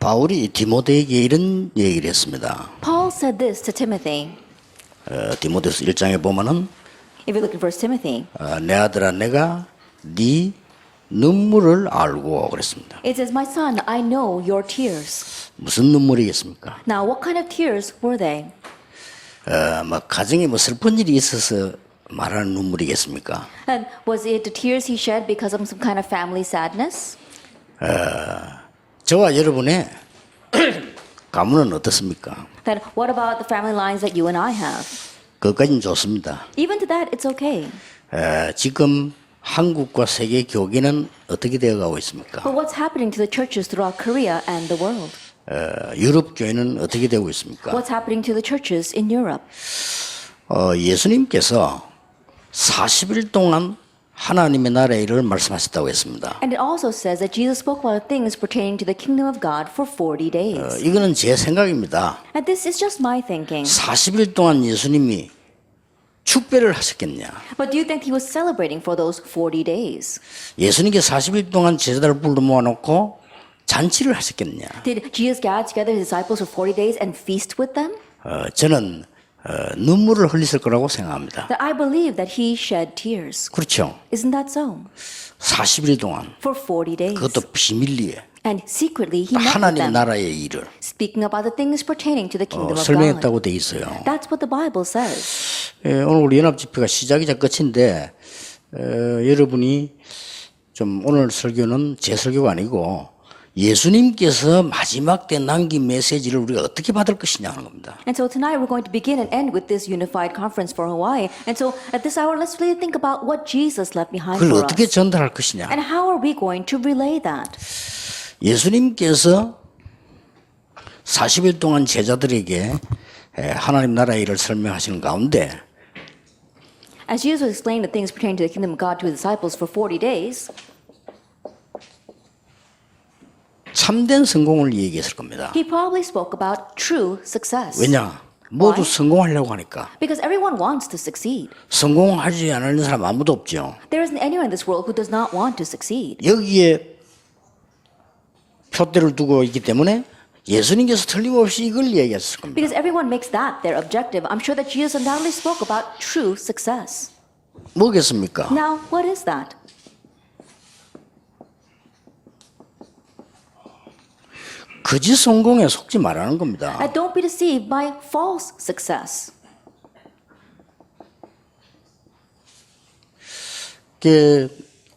바울이 디모데에게 이런 얘기를 했습니다. Paul said this to Timothy. 디모데서 1장에 보면은 If you look at 1 Timothy, 내 아들아 내가 네 눈물을 알고 그랬습니다. it says, My son, I know your tears. 무슨 눈물이겠습니까? Now, what kind of tears were they? 뭐 가정에 뭐 슬픈 일이 있어서 말하는 눈물이겠습니까? And was it the tears he shed because of some kind of family sadness? 저와 여러분의 가문은 어떻습니까? Then what about the family lines that you and I have? 그것까지는 좋습니다. Even to that, it's okay. 지금 한국과 세계 교계는 어떻게 되어가고 있습니까? But what's happening to the churches throughout Korea and the world? 유럽 교회는 어떻게 되고 있습니까? What's happening to the churches in Europe? 예수님께서 40일 동안 하나님의 나라의 일을 말씀하셨다고 했습니다. And it also says that Jesus spoke about things pertaining to the kingdom of God for 40 days. 이거는 제 생각입니다. And this is just my thinking. 40일 동안 예수님이 축배를 하셨겠냐? But do you think he was celebrating for those 40 days? 예수님께 40일 동안 제자들을 불러 모아놓고 잔치를 하셨겠냐? Did Jesus gather together his disciples for 40 days and feast with them? 저는 눈물을 흘렸을 거라고 생각합니다. That I believe that he shed tears. 그렇죠. Isn't that so? 40일 동안 For 40 days. 그것도 비밀리에 And secretly he met with 하나님 them, 나라의 일을 speaking about the things pertaining to the kingdom of God. 설명했다고 돼 있어요. That's what the Bible says. 오늘 우리 연합 집회가 시작이자 끝인데 여러분이 좀 오늘 설교는 제 설교가 아니고 예수님께서 마지막 때 남긴 메시지를 우리가 어떻게 받을 것이냐 하는 겁니다. And so tonight we're going to begin and end with this unified conference for Hawaii. And so at this hour, let's really think about what Jesus left behind 그걸 for 어떻게 us. 전달할 것이냐. And how are we going to relay that? 예수님께서 40일 동안 제자들에게 하나님 나라의 일을 설명하시는 가운데 As Jesus was explaining the things pertaining to the kingdom of God to his disciples for 40 days, 참된 성공을 얘기했을 겁니다. he probably spoke about true success. 왜냐? 모두 Why? 성공하려고 하니까. Because everyone wants to succeed. 성공하지 않는 사람 아무도 없죠. There isn't anyone in this world who does not want to succeed. 여기에 표대를 두고 있기 때문에 예수님께서 틀림없이 이걸 얘기했을 겁니다. Because everyone makes that their objective. I'm sure that Jesus undoubtedly spoke about true success. 뭐겠습니까? Now, what is that? 거짓 성공에 속지 말라는 겁니다. And don't be deceived by false success.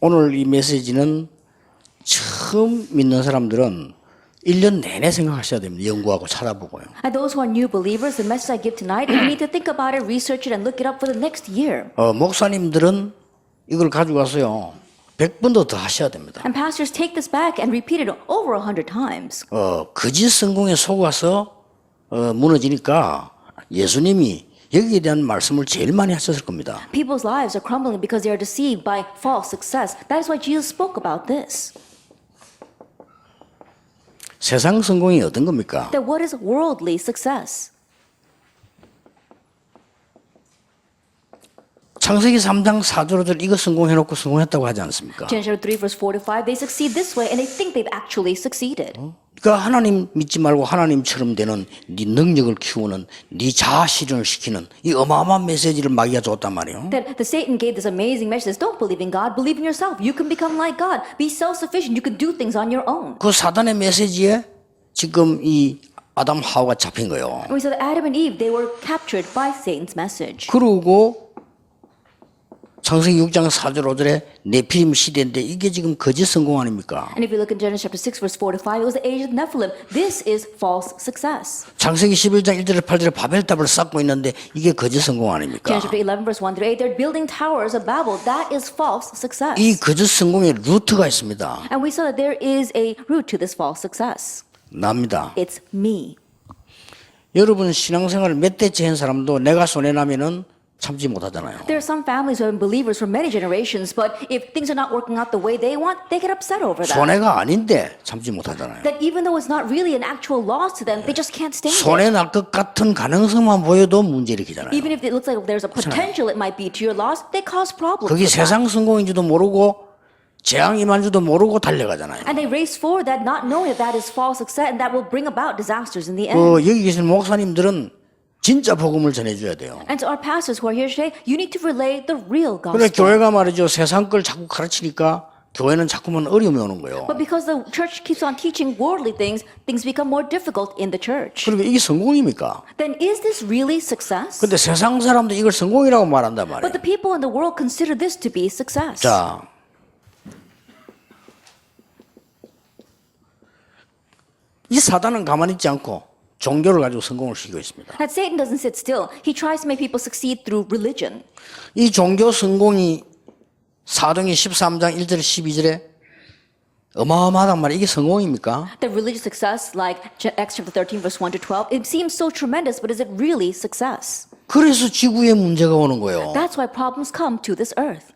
오늘 이 메시지는 처음 믿는 사람들은 1년 내내 생각하셔야 됩니다. 연구하고 찾아보고요. And those who are new believers, the message I give tonight, you need to think about it, research it, and look it up for the next year. 목사님들은 이걸 가져가서요. 100번도 더 하셔야 됩니다. And pastors take this back and repeat it over 100 times. 거짓 성공에 속아서 무너지니까 예수님이 여기에 대한 말씀을 제일 많이 하셨을 겁니다. People's lives are crumbling because they are deceived by false success. That is why Jesus spoke about this. 세상 성공이 어떤 겁니까? That what is worldly success? 창세기 3장 4절들 이거 성공해놓고 성공했다고 하지 않습니까? Genesis 3 verse 4 to 5, they succeed this way and they think they've actually succeeded. 그러니까 하나님 믿지 말고 하나님처럼 되는 네 능력을 키우는 네 자아 실현을 시키는 이 어마어마한 메시지를 마귀가 줬단 말이에요. That the Satan gave this amazing message: don't believe in God, believe in yourself. You can become like God. Be self-sufficient. You can do things on your own. 그 사단의 메시지에 지금 이 아담 하와가 잡힌 거예요. And we saw that Adam and Eve, they were captured by Satan's message. 그러고 창세기 6장 4절 5절에 네피림 시대인데 이게 지금 거짓 성공 아닙니까? And if you look in Genesis chapter 6 verse 4 to 5, it was the age of Nephilim. This is false success. 창세기 11장 1절에 8절에 바벨탑을 쌓고 있는데 이게 거짓 성공 아닙니까? Genesis chapter 11 verse 1 through 8, they're building towers of Babel. That is false success. 이 거짓 성공의 루트가 있습니다. And we saw that there is a root to this false success. 납니다. It's me. 여러분 신앙생활을 몇 대째 한 사람도 내가 손해나면은 참지 못하잖아요. There are some families who have been believers for many generations, but if things are not working out the way they want, they get upset over that. 손해가 아닌데 참지 못하잖아요. That even though it's not really an actual loss to them, they just can't stand it. 손해 날 것 같은 가능성만 보여도 문제 일으키잖아요. Even if it looks like there's a potential it might be to your loss, they cause problems. 그게 with that. 세상 성공인지도 모르고 재앙 임한 줄도 모르고 달려가잖아요. And they race forward that not knowing that that is false success and that will bring about disasters in the end. 여기 계신 목사님들은 진짜 복음을 전해줘야 돼요. And to our pastors who are here today, you need to relay the real 그래 gospel. 교회가 말이죠. 세상 걸 자꾸 가르치니까 교회는 자꾸만 어려움이 오는 거예요. But because the church keeps on teaching worldly things, things become more difficult in the church. 그러면 이게 성공입니까? Then is this really success? 근데 세상 사람도 이걸 성공이라고 말한단 말이에요. But the people in the world consider this to be success. 자, 이 사단은 가만히 있지 않고 종교를 가지고 성공을 시키고 있습니다. That Satan doesn't sit still. He tries to make people succeed through religion. 이 종교 성공이 사도행전 13장 1절 12절에 어마어마하단 말이에요. 이게 성공입니까? The religious success, like Acts chapter 13, verse 1 to 12, it seems so tremendous, but is it really success? 그래서 지구에 문제가 오는 거예요. That's why problems come to this earth.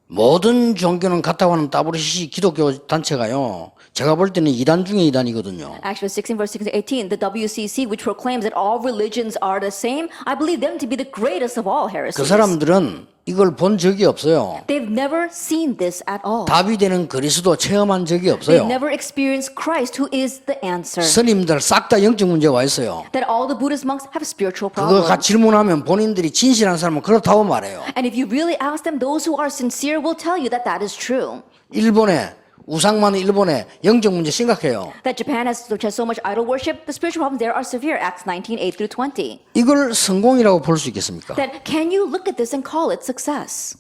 모든 종교는 같다고 하는 WCC 기독교 단체가요. 제가 볼 때는 이단 중에 이단이거든요. Acts 16, verse 16 to 18, the WCC, which proclaims that all religions are the same, I believe them to be the greatest of all 그 heresies. 사람들은 이걸 본 적이 없어요. They've never seen this at all. 답이 되는 그리스도 체험한 적이 They've 없어요. never experienced Christ, who is the answer. 스님들 싹 다 영적 문제 와 있어요. That all the Buddhist monks have spiritual 그거 problems. 질문하면 본인들이 진실한 사람은 그렇다고 말해요. And if you really ask them, those who are sincere will tell you that that is true. 일본에 우상 많은 일본에 영적 문제 심각해요. That Japan which has so much idol worship, the spiritual problems there are severe. Acts 19, 8 through 20. 이걸 성공이라고 볼 수 있겠습니까? That can you look at this and call it success?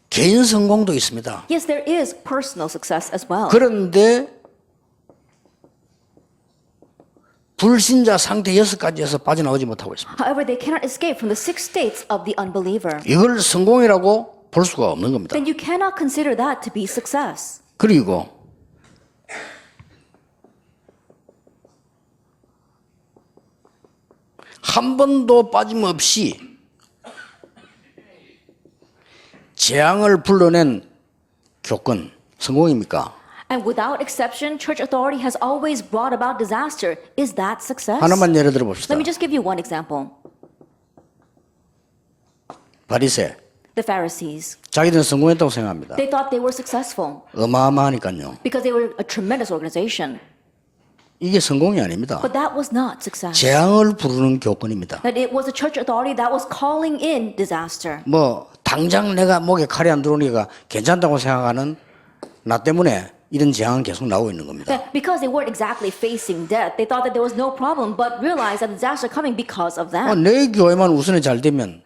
개인 성공도 있습니다. Yes, there is personal success as well. 그런데 불신자 상태 6가지에서 빠져나오지 못하고 있습니다. However, they cannot escape from the 6 states of the unbeliever. 이걸 성공이라고 볼 수가 없는 겁니다. Then you cannot consider that to be success. 그리고 한 번도 빠짐없이 재앙을 불러낸 교권 성공입니까? And without exception, church authority has always brought about disaster. Is that success? 하나만 예를 들어 봅시다. Let me just give you one example. 바리새 The Pharisees. 자기들은 성공했다고 생각합니다. They thought they were successful 어마어마하니까요. because they were a tremendous organization. 이게 성공이 아닙니다. But that was not success. 재앙을 부르는 교권입니다. That it was a church authority that was calling in disaster. 뭐 당장 내가 목에 칼이 안 들어오니까 괜찮다고 생각하는 나 때문에 이런 재앙은 계속 나오고 있는 겁니다. That because they weren't exactly facing death, they thought that there was no problem, but realized that disaster coming because of them. 내 교회만 우선에 잘 되면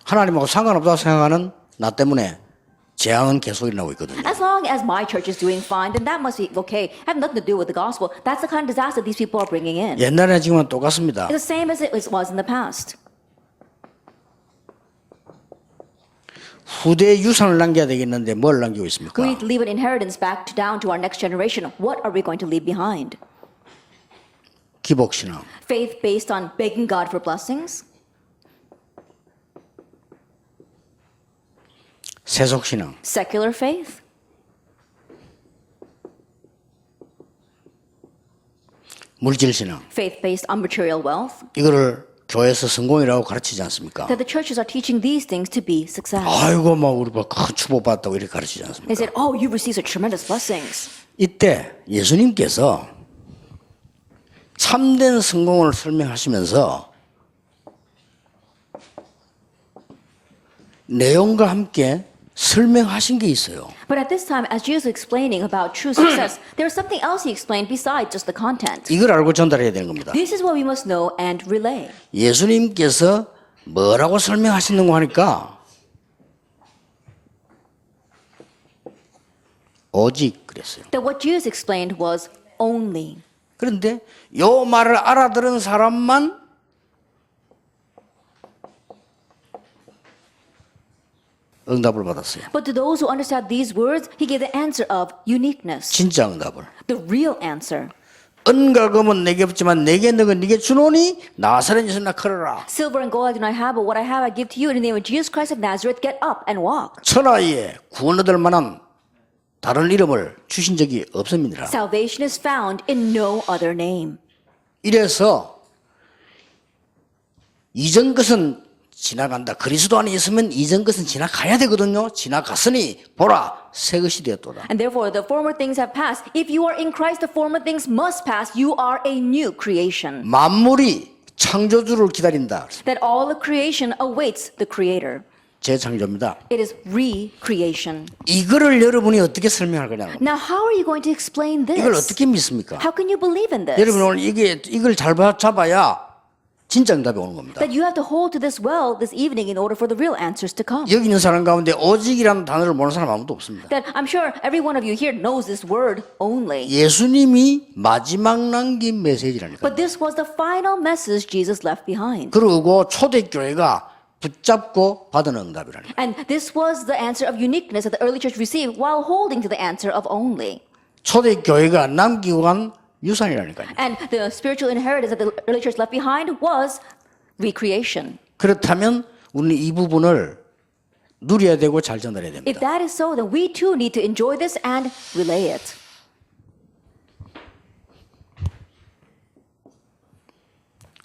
하나님하고 상관없다고 생각하는 나 때문에 재앙은 계속 일어나고 있거든요. As long as my church is doing fine, then that must be okay. Have nothing to do with the gospel. That's the kind of disaster these people are bringing in. 옛날에 지금은 똑같습니다. It's the same as it was in the past. 후대 유산을 남겨야 되겠는데 뭘 남기고 있습니까? We need to leave an inheritance back down to our next generation. What are we going to leave behind? 기복신앙, Faith based on begging God for blessings? 세속신앙, Secular faith? 물질신앙. Faith based on material wealth? 이거를 교회에서 성공이라고 가르치지 않습니까? That the churches are teaching these things to be success. 아이고 막 우리 큰 축복받았다고 이렇게 가르치지 They 않습니까? said, oh, you received such tremendous blessings. 이때 예수님께서 참된 성공을 설명하시면서 내용과 함께 설명하신 게 있어요. But at this time, as Jesus was explaining about true success, there was something else he explained besides just the content. 이걸 알고 전달해야 되는 겁니다. This is what we must know and relay. 예수님께서 뭐라고 설명하시는고 하니까 오직 그랬어요. That what Jesus explained was only. 그런데 요 말을 알아들은 사람만 응답을 받았어요. But to those who understand these words, he gave the answer of uniqueness. 진짜 응답을. The real answer. 은과 금은 내게 없지만 내게 있는 건 네게 주노니 나사렛 예수 나커라. Silver and gold I do not have, but what I have I give to you. In the name of Jesus Christ of Nazareth, get up and walk. 천하에 구원 얻을 만한 다른 이름을 주신 적이 없습니다. Salvation is found in no other name. 이래서 이전 것은 지나간다. 그리스도 안에 있으면 이전 것은 지나가야 되거든요. 지나갔으니 보라 새 것이 되었도다. And therefore, the former things have passed. If you are in Christ, the former things must pass. You are a new creation. 만물이 창조주를 기다린다. That all the creation awaits the Creator. 재창조입니다. It is recreation. 이거를 여러분이 어떻게 설명할 거냐는 겁니다. Now, how are you going to explain this? 이걸 어떻게 믿습니까? How can you believe in this? 여러분 오늘 이걸 잘 잡아야 진짜 응답이 오는 겁니다. That you have to hold to this well this evening in order for the real answers to come. 여기 있는 사람 가운데 오직이라는 단어를 모르는 사람 아무도 없습니다. That I'm sure every one of you here knows this word only. 예수님이 마지막 남긴 메시지라니까. But this was the final message Jesus left behind. 그리고 초대교회가 붙잡고 받은 응답이라니까. And this was the answer of uniqueness that the early church received while holding to the answer of only. 초대교회가 남기고 간 유산이라니까요. And the spiritual inheritance that the early church left behind was recreation. 그렇다면 우리는 이 부분을 누려야 되고 잘 전달해야 됩니다. If that is so, then we too need to enjoy this and relay it.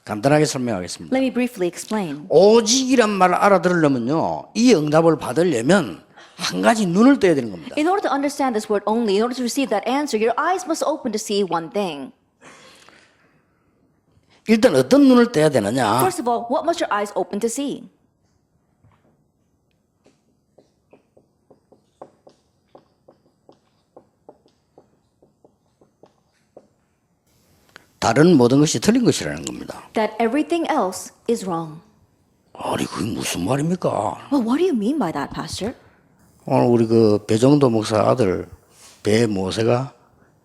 간단하게 설명하겠습니다. Let me briefly explain. 오직이란 말을 알아들으려면요, 이 응답을 받으려면 한 가지 눈을 떠야 되는 겁니다. In order to understand this word only, in order to receive that answer, your eyes must open to see one thing. 일단 어떤 눈을 떠야 되느냐? First of all, what must your eyes open to see? 다른 모든 것이 틀린 것이라는 겁니다. That everything else is wrong. 아니 그게 무슨 말입니까? Well, what do you mean by that, Pastor? 오늘 우리 그 배정도 목사 아들 배 모세가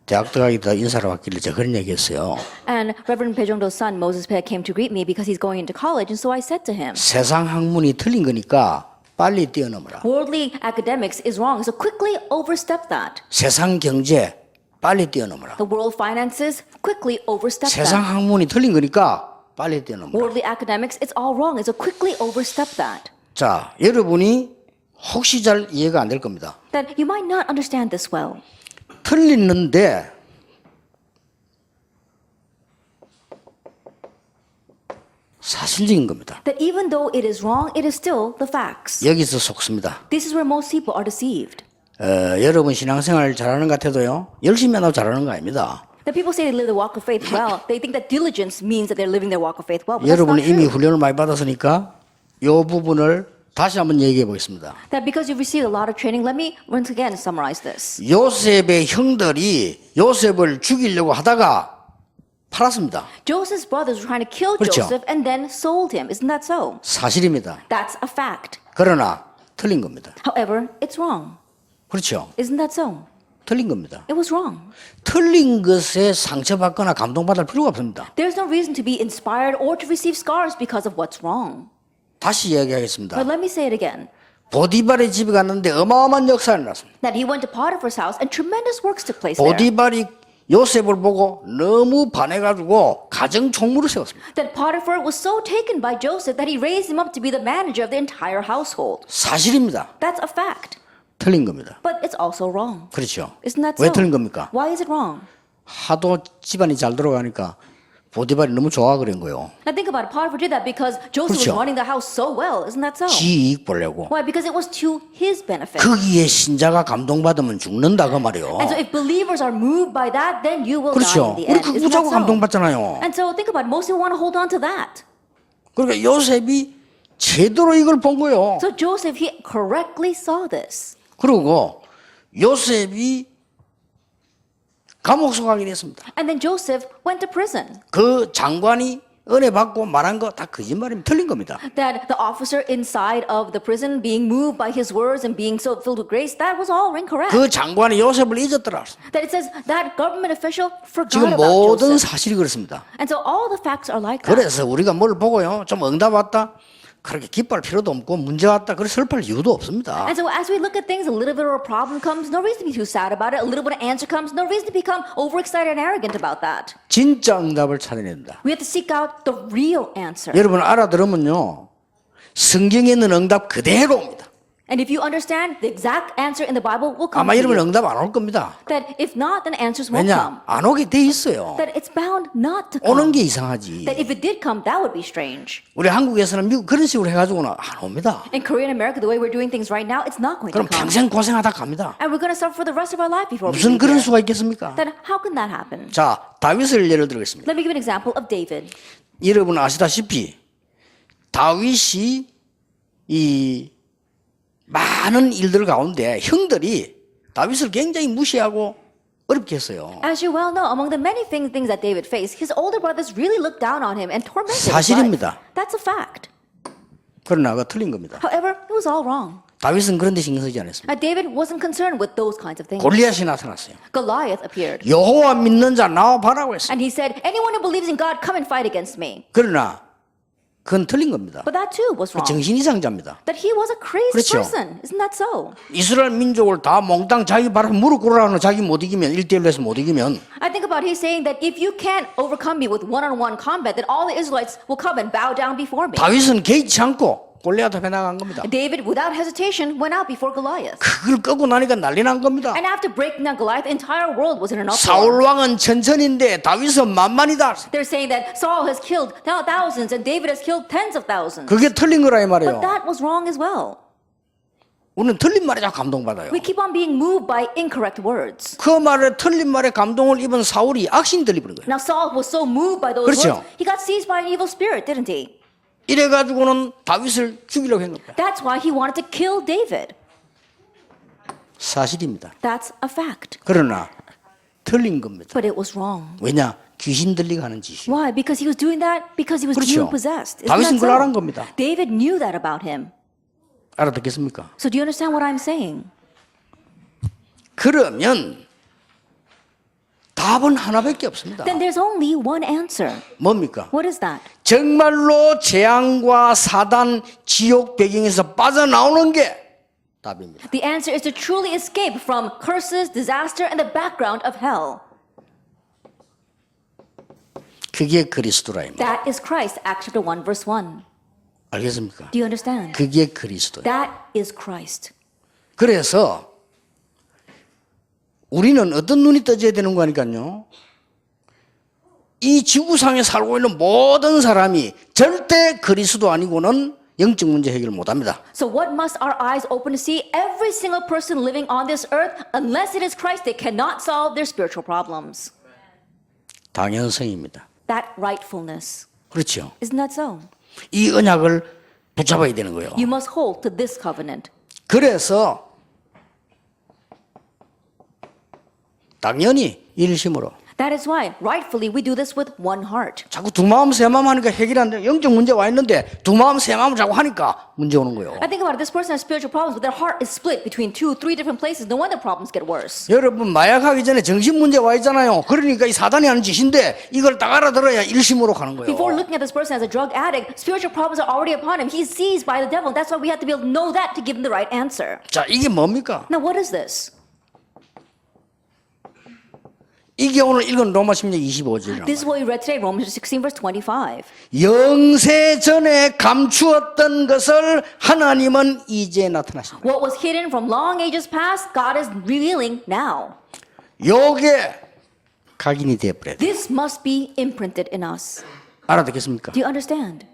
대학 들어가기다 인사를 받길래 제가 그런 얘기했어요. And Reverend Pejongdo's son, Moses Pe, came to greet me because he's going into college, and so I said to him, 세상 학문이 틀린 거니까 빨리 뛰어넘어라. worldly academics is wrong, so quickly overstep that. 세상 경제 빨리 뛰어넘어라. The world finances, quickly overstep 세상 that. 학문이 틀린 거니까 빨리 뛰어넘어라. Worldly academics, it's all wrong, so quickly overstep that. 자, 여러분이 혹시 잘 이해가 안 될 겁니다. That you might not understand this well. 틀리는데 사실적인 겁니다. That even though it is wrong, it is still the facts. 여기서 속습니다. This is where most people are deceived. 여러분 신앙생활 잘하는 것 같아도요, 열심히 한다고 잘하는 거 아닙니다. That people say they live the walk of faith well. They think that diligence means that they're living their walk of faith well. But that's not 여러분이 이미 true. 훈련을 많이 받았으니까 이 부분을 다시 한번 얘기해 보겠습니다. That because you've received a lot of training, let me once again summarize this. 요셉의 형들이 요셉을 죽이려고 하다가 팔았습니다. Joseph's brothers were trying to kill 그렇죠. Joseph and then sold him. Isn't that so? 사실입니다. That's a fact. 그러나 틀린 겁니다. However, it's wrong. 그렇죠. Isn't that so? 틀린 겁니다. It was wrong. 틀린 것에 상처받거나 감동받을 필요가 없습니다. There's no reason to be inspired or to receive scars because of what's wrong. 다시 이야기하겠습니다. But let me say it again. 보디발의 집에 갔는데 어마어마한 역사가 일어났습니다. That he went to Potiphar's house and tremendous works took place there. 보디발이 요셉을 보고 너무 반해가지고 가정 총무를 세웠습니다. That Potiphar was so taken by Joseph that he raised him up to be the manager of the entire household. 사실입니다. That's a fact. 틀린 겁니다. But it's also wrong. 그렇죠. Isn't that 왜 so? 틀린 겁니까? Why is it wrong? 하도 집안이 잘 들어가니까 보디발이 너무 좋아 그런 거예요. Now think about it. Potiphar did that because Joseph 그렇죠. was running the house so well. Isn't that so? 지 이익 보려고. Why? Because it was to his benefit. 거기에 신자가 감동받으면 죽는다 그 말이에요. And so if believers are moved by that, then you will 그렇죠. die in the 우리 end. 그거 Isn't that 자꾸 so? 감동받잖아요. And so think about it. Most people want to hold on to that. 그러니까 요셉이 제대로 이걸 본 거예요. So Joseph, he correctly saw this. 그리고 요셉이 감옥 속하게 됐습니다. And then Joseph went to prison. 그 장관이 은혜 받고 말한 거 다 거짓말이면 틀린 겁니다. That the officer inside of the prison being moved by his words and being so filled with grace, that was all incorrect. 그 장관이 요셉을 잊었더라. That it says that government official forgot 지금 about 모든 Joseph. 사실이 그렇습니다. And so all the facts are like that. 그래서 우리가 뭘 보고요, 좀 응답 왔다, 그렇게 기뻐할 필요도 없고 문제 왔다, 그렇게 슬퍼할 이유도 없습니다. And so as we look at things, a little bit of a problem comes, no reason to be too sad about it. A little bit of answer comes, no reason to become overexcited and arrogant about that. 진짜 응답을 찾아내야 된다. We have to seek out the real answer. 여러분 알아들으면요, 성경에 있는 응답 그대로 옵니다. And if you understand, the exact answer in the Bible will come 아마 to 여러분 you. 응답 안 올 겁니다. That if not, then answers won't come. 왜냐? 안 오게 돼 있어요. That it's bound not to 오는 come. 게 이상하지. That if it did come, that would be strange. 우리 한국에서는 미국 그런 식으로 해가지고는 안 옵니다. In Korea and America, the way we're doing things right now, it's not going to 그럼 come. 평생 고생하다 갑니다. And we're going to suffer for the rest of our life before we 무슨 leave 그런 here. 수가 있겠습니까? Then how can that happen? 자, 다윗을 예를 들겠습니다. Let me give an example of David. 여러분 아시다시피 다윗이 이 많은 일들 가운데 형들이 다윗을 굉장히 무시하고 어렵게 했어요. As you well know, among the many things that David faced, his older brothers really looked down on him and tormented his life. 사실입니다. That's a fact. 그러나 그가 틀린 겁니다. However, it was all wrong. 다윗은 그런 데 신경 쓰지 않았습니다. David wasn't concerned with those kinds of things. 골리앗이 나타났어요. Goliath appeared. 여호와 믿는 자 나와 봐라고 했어요. And he said, anyone who believes in God, come and fight against me. 그러나 그건 틀린 겁니다. But that too was wrong. 정신 이상자입니다. That he was a crazy 그렇죠. person. Isn't that so? 이스라엘 민족을 다 몽땅 자기 발 무릎 꿇으라는 자기 못 이기면 1대1로 해서 못 이기면 I think about he's saying that if you can't overcome me with one-on-one combat, then all the Israelites will come and bow down before me. 다윗은 개의치 않고 골리앗 앞에 나간 겁니다. David, without hesitation, went out before Goliath. 그걸 끄고 나니까 난리 난 겁니다. And after breaking down Goliath, the entire world was in an uproar. 사울 왕은 천천인데 다윗은 만만이다. They're saying that Saul has killed thousands and David has killed tens of thousands. 그게 틀린 거라 이 But 말이에요. that was wrong as well. 우리는 틀린 말에 자꾸 감동받아요. We keep on being moved by incorrect words. 그 말에 틀린 말에 감동을 입은 사울이 악신 들려버린 거예요. Now Saul was so moved by those 그렇죠. words, he got seized by an evil spirit, didn't he? 이래가지고는 다윗을 죽이려고 한 겁니다. That's why he wanted to kill David. 사실입니다. That's a fact. 그러나 틀린 겁니다. But it was wrong. 왜냐? 귀신 들리게 하는 짓이요. Why? Because he was doing that because he was 그렇죠. demon possessed. 다윗은 Isn't 그걸 that 알은 so? 겁니다. David knew that about him. 알아듣겠습니까? So do you understand what I'm saying? 그러면 답은 하나밖에 없습니다. Then there's only one answer. 뭡니까? What is that? 정말로 재앙과 사단, 지옥 배경에서 빠져나오는 게 답입니다. The answer is to truly escape from curses, disaster, and the background of hell. 그게 그리스도라입니다. That is Christ, Acts chapter 1, verse 1. 알겠습니까? Do you understand? 그게 그리스도예요. That is Christ. 그래서 우리는 어떤 눈이 떠져야 되는 거니까요. 이 지구상에 살고 있는 모든 사람이 절대 그리스도 아니고는 영적 문제 해결 못합니다. So what must our eyes open to see? Every single person living on this earth, unless it is Christ, they cannot solve their spiritual problems. 당연성입니다. That rightfulness. 그렇죠. Isn't that so? 이 언약을 붙잡아야 되는 거예요. You must hold to this covenant. 그래서 당연히 일심으로 That is why, rightfully, we do this with one heart. 자꾸 두 마음 세 마음 하니까 해결 안 돼. 영적 문제 와 있는데 두 마음 세 마음 자꾸 하니까 문제 오는 거예요. I think about it, this person has spiritual problems, but their heart is split between 2, 3 different places. No wonder problems get worse. 여러분 마약하기 전에 정신 문제 와 있잖아요. 그러니까 이 사단이 하는 짓인데 이걸 딱 알아들어야 일심으로 가는 거예요. Before looking at this person as a drug addict, spiritual problems are already upon him. He's seized by the devil. That's why we have to be able to know that to give him the right answer. 자, 이게 뭡니까? Now, what is this? 이게 오늘 읽은 로마 16장 25절이라는 This is what we read today, Romans 16, verse 25. 영세 전에 감추었던 것을 하나님은 이제 나타나십니다. What was hidden from long ages past, God is revealing now. 요게 각인이 되어버려야 돼요. This must be imprinted in us. 알아듣겠습니까? Do you understand?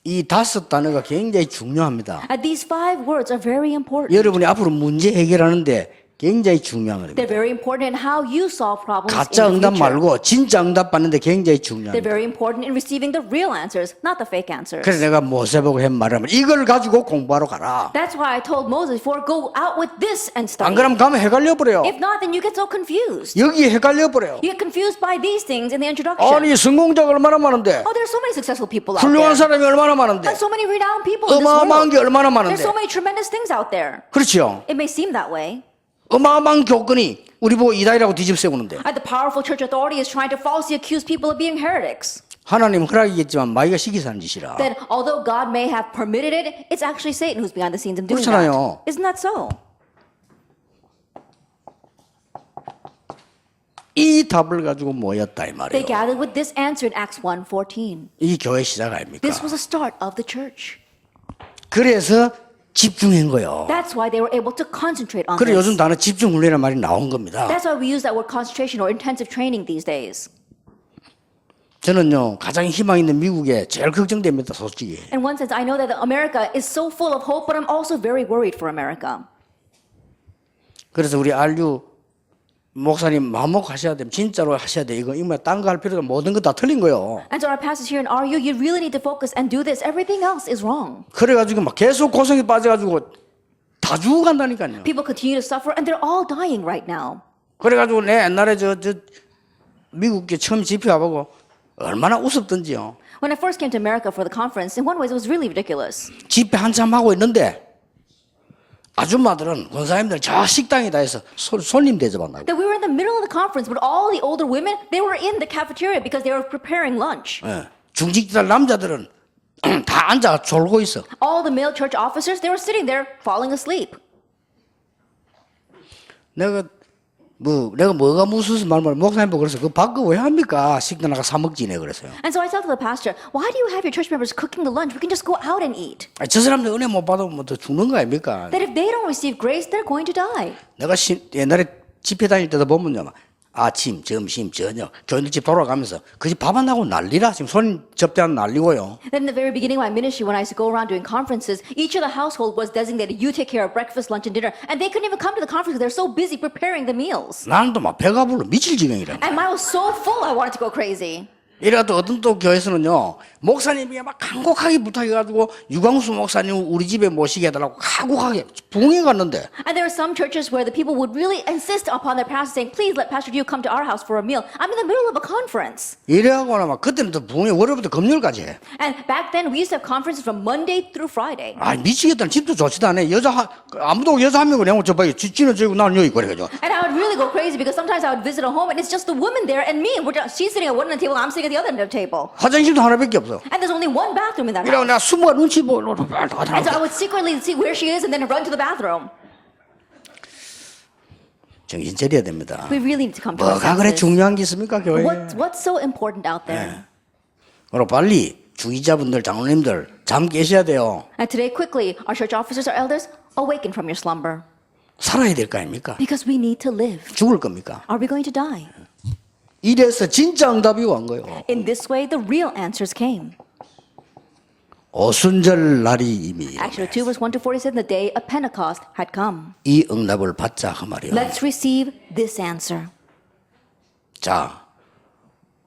이 다섯 단어가 굉장히 중요합니다. These 5 words are very important. 여러분이 앞으로 문제 해결하는데 굉장히 중요한 겁니다. They're very important in how you solve problems 가짜 in the 응답 future. 말고 진짜 응답 받는데 굉장히 They're 중요합니다. very important in receiving the real answers, not the fake answers. 그래서 내가 모세보고 한 말하면 이걸 가지고 공부하러 가라. That's why I told Moses before, go out with this and 안 study. 그러면 가면 헷갈려 버려요. If not, then you get so confused. 여기 헷갈려 버려요. You get confused by these things in the introduction. 아니 성공자가 얼마나 많은데, Oh, there's so many successful people out there. 훌륭한 사람이 얼마나 많은데, There's so many renowned people in this 어마어마한 world. 게 얼마나 There's 많은데. so many tremendous things out there. 그렇죠. It may seem that way. 어마어마한 교권이 우리 보고 이다이라고 뒤집세우는데 The powerful church authority is trying to falsely accuse people of being heretics. 하나님 허락이겠지만 마귀가 시기서 하는 짓이라. Then, although God may have permitted it, it's actually Satan who's behind the scenes in doing 그렇잖아요. that. Isn't that so? 이 답을 가지고 모였다 이 They 말이에요. gathered with this answer in Acts 1:14. 이 교회 시작 아닙니까? This was the start of the church. 그래서 집중한 거요. That's why they were able to concentrate on 그래 요즘 this. 단어 집중훈련이라는 말이 나온 겁니다. That's why we use that word concentration or intensive training these days. 저는요 가장 희망 있는 미국에 제일 걱정됩니다 솔직히. In one sense, I know that America is so full of hope, but I'm also very worried for America. 그래서 우리 RU 목사님 마음 먹고 하셔야 돼요. 진짜로 하셔야 돼. 이거 딴 거 할 필요가 모든 거 다 틀린 거예요. And so our pastors here in RU, you really need to focus and do this. Everything else is wrong. 그래가지고 막 계속 고생에 빠져가지고 다 죽어간다니까요. People continue to suffer, and they're all dying right now. 그래가지고 내 옛날에 저 미국에 처음 집회 와보고 얼마나 우습던지요. When I first came to America for the conference, in one way it was really ridiculous. 집회 한참 하고 있는데 아줌마들은 권사님들 저 식당에다 해서 손님 대접한다고. That we were in the middle of the conference, but all the older women, they were in the cafeteria because they were preparing lunch. 예. 중직자 남자들은 다 앉아 졸고 있어. All the male church officers, they were sitting there falling asleep. 내가 뭐가 무서워서 말말 목사님 보고 그래서 그 바꿔 왜 합니까? 식당 나가 사 먹지네 그랬어요. And so I said to the pastor, why do you have your church members cooking the lunch? We can just go out and eat. 저 사람들 은혜 못 받으면 뭐 더 죽는 거 아닙니까? That if they don't receive grace, they're going to die. 내가 옛날에 집회 다닐 때도 보면요. 아침, 점심, 저녁 교인들 집 돌아가면서 그 집 밥 안 나고 난리라. 지금 손님 접대하는 난리고요. Then in the very beginning of my ministry, when I used to go around doing conferences, each of the household was designated, you take care of breakfast, lunch, and dinner. And they couldn't even come to the conference because they're so busy preparing the meals. 나는 또 막 배가 불러 미칠 지경이라. And mine was so full, I wanted to go crazy. 이래도 어떤 또 교회에서는요 목사님이 막 간곡하게 부탁해가지고 유광수 목사님 우리 집에 모시게 해달라고 간곡하게 부흥회 갔는데 And there are some churches where the people would really insist upon their pastor saying, please let Pastor Yu come to our house for a meal. I'm in the middle of a conference. 이래하거나 막 그때는 또 부흥회 월요일부터 금요일까지 해. And back then, we used to have conferences from Monday through Friday. 아 미치겠다. 집도 좋지도 않아. 아무도 여자 한 명은 그냥 저 봐요. 지는 저기고 나는 여기 그래가지고. And I would really go crazy because sometimes I would visit a home and it's just the woman there and me. And she's sitting at one end of the table, I'm sitting at the other end of the table. 화장실도 하나밖에 없어. And there's only one bathroom in that 이러고 house. 내가 숨어가 눈치 보고 And so I would secretly see where she is and then run to the bathroom. 정신 차려야 됩니다. We really need to come to our 뭐가 그래 senses. 중요한 게 있습니까 교회에? What's so important out there? 그럼 빨리 주의자분들 장로님들 잠 깨셔야 돼요. And today, quickly, our church officers, our elders, awaken from your slumber. 살아야 될 거 아닙니까? Because we need to live. 죽을 겁니까? Are we going to die? 이래서 진짜 응답이 온 거예요. In this way, the real answers came. 오순절 날이 이미 Actually, 2 verse 1 to 40 said the day of Pentecost had come. 이 응답을 받자 그 말이에요. Let's receive this answer. 자,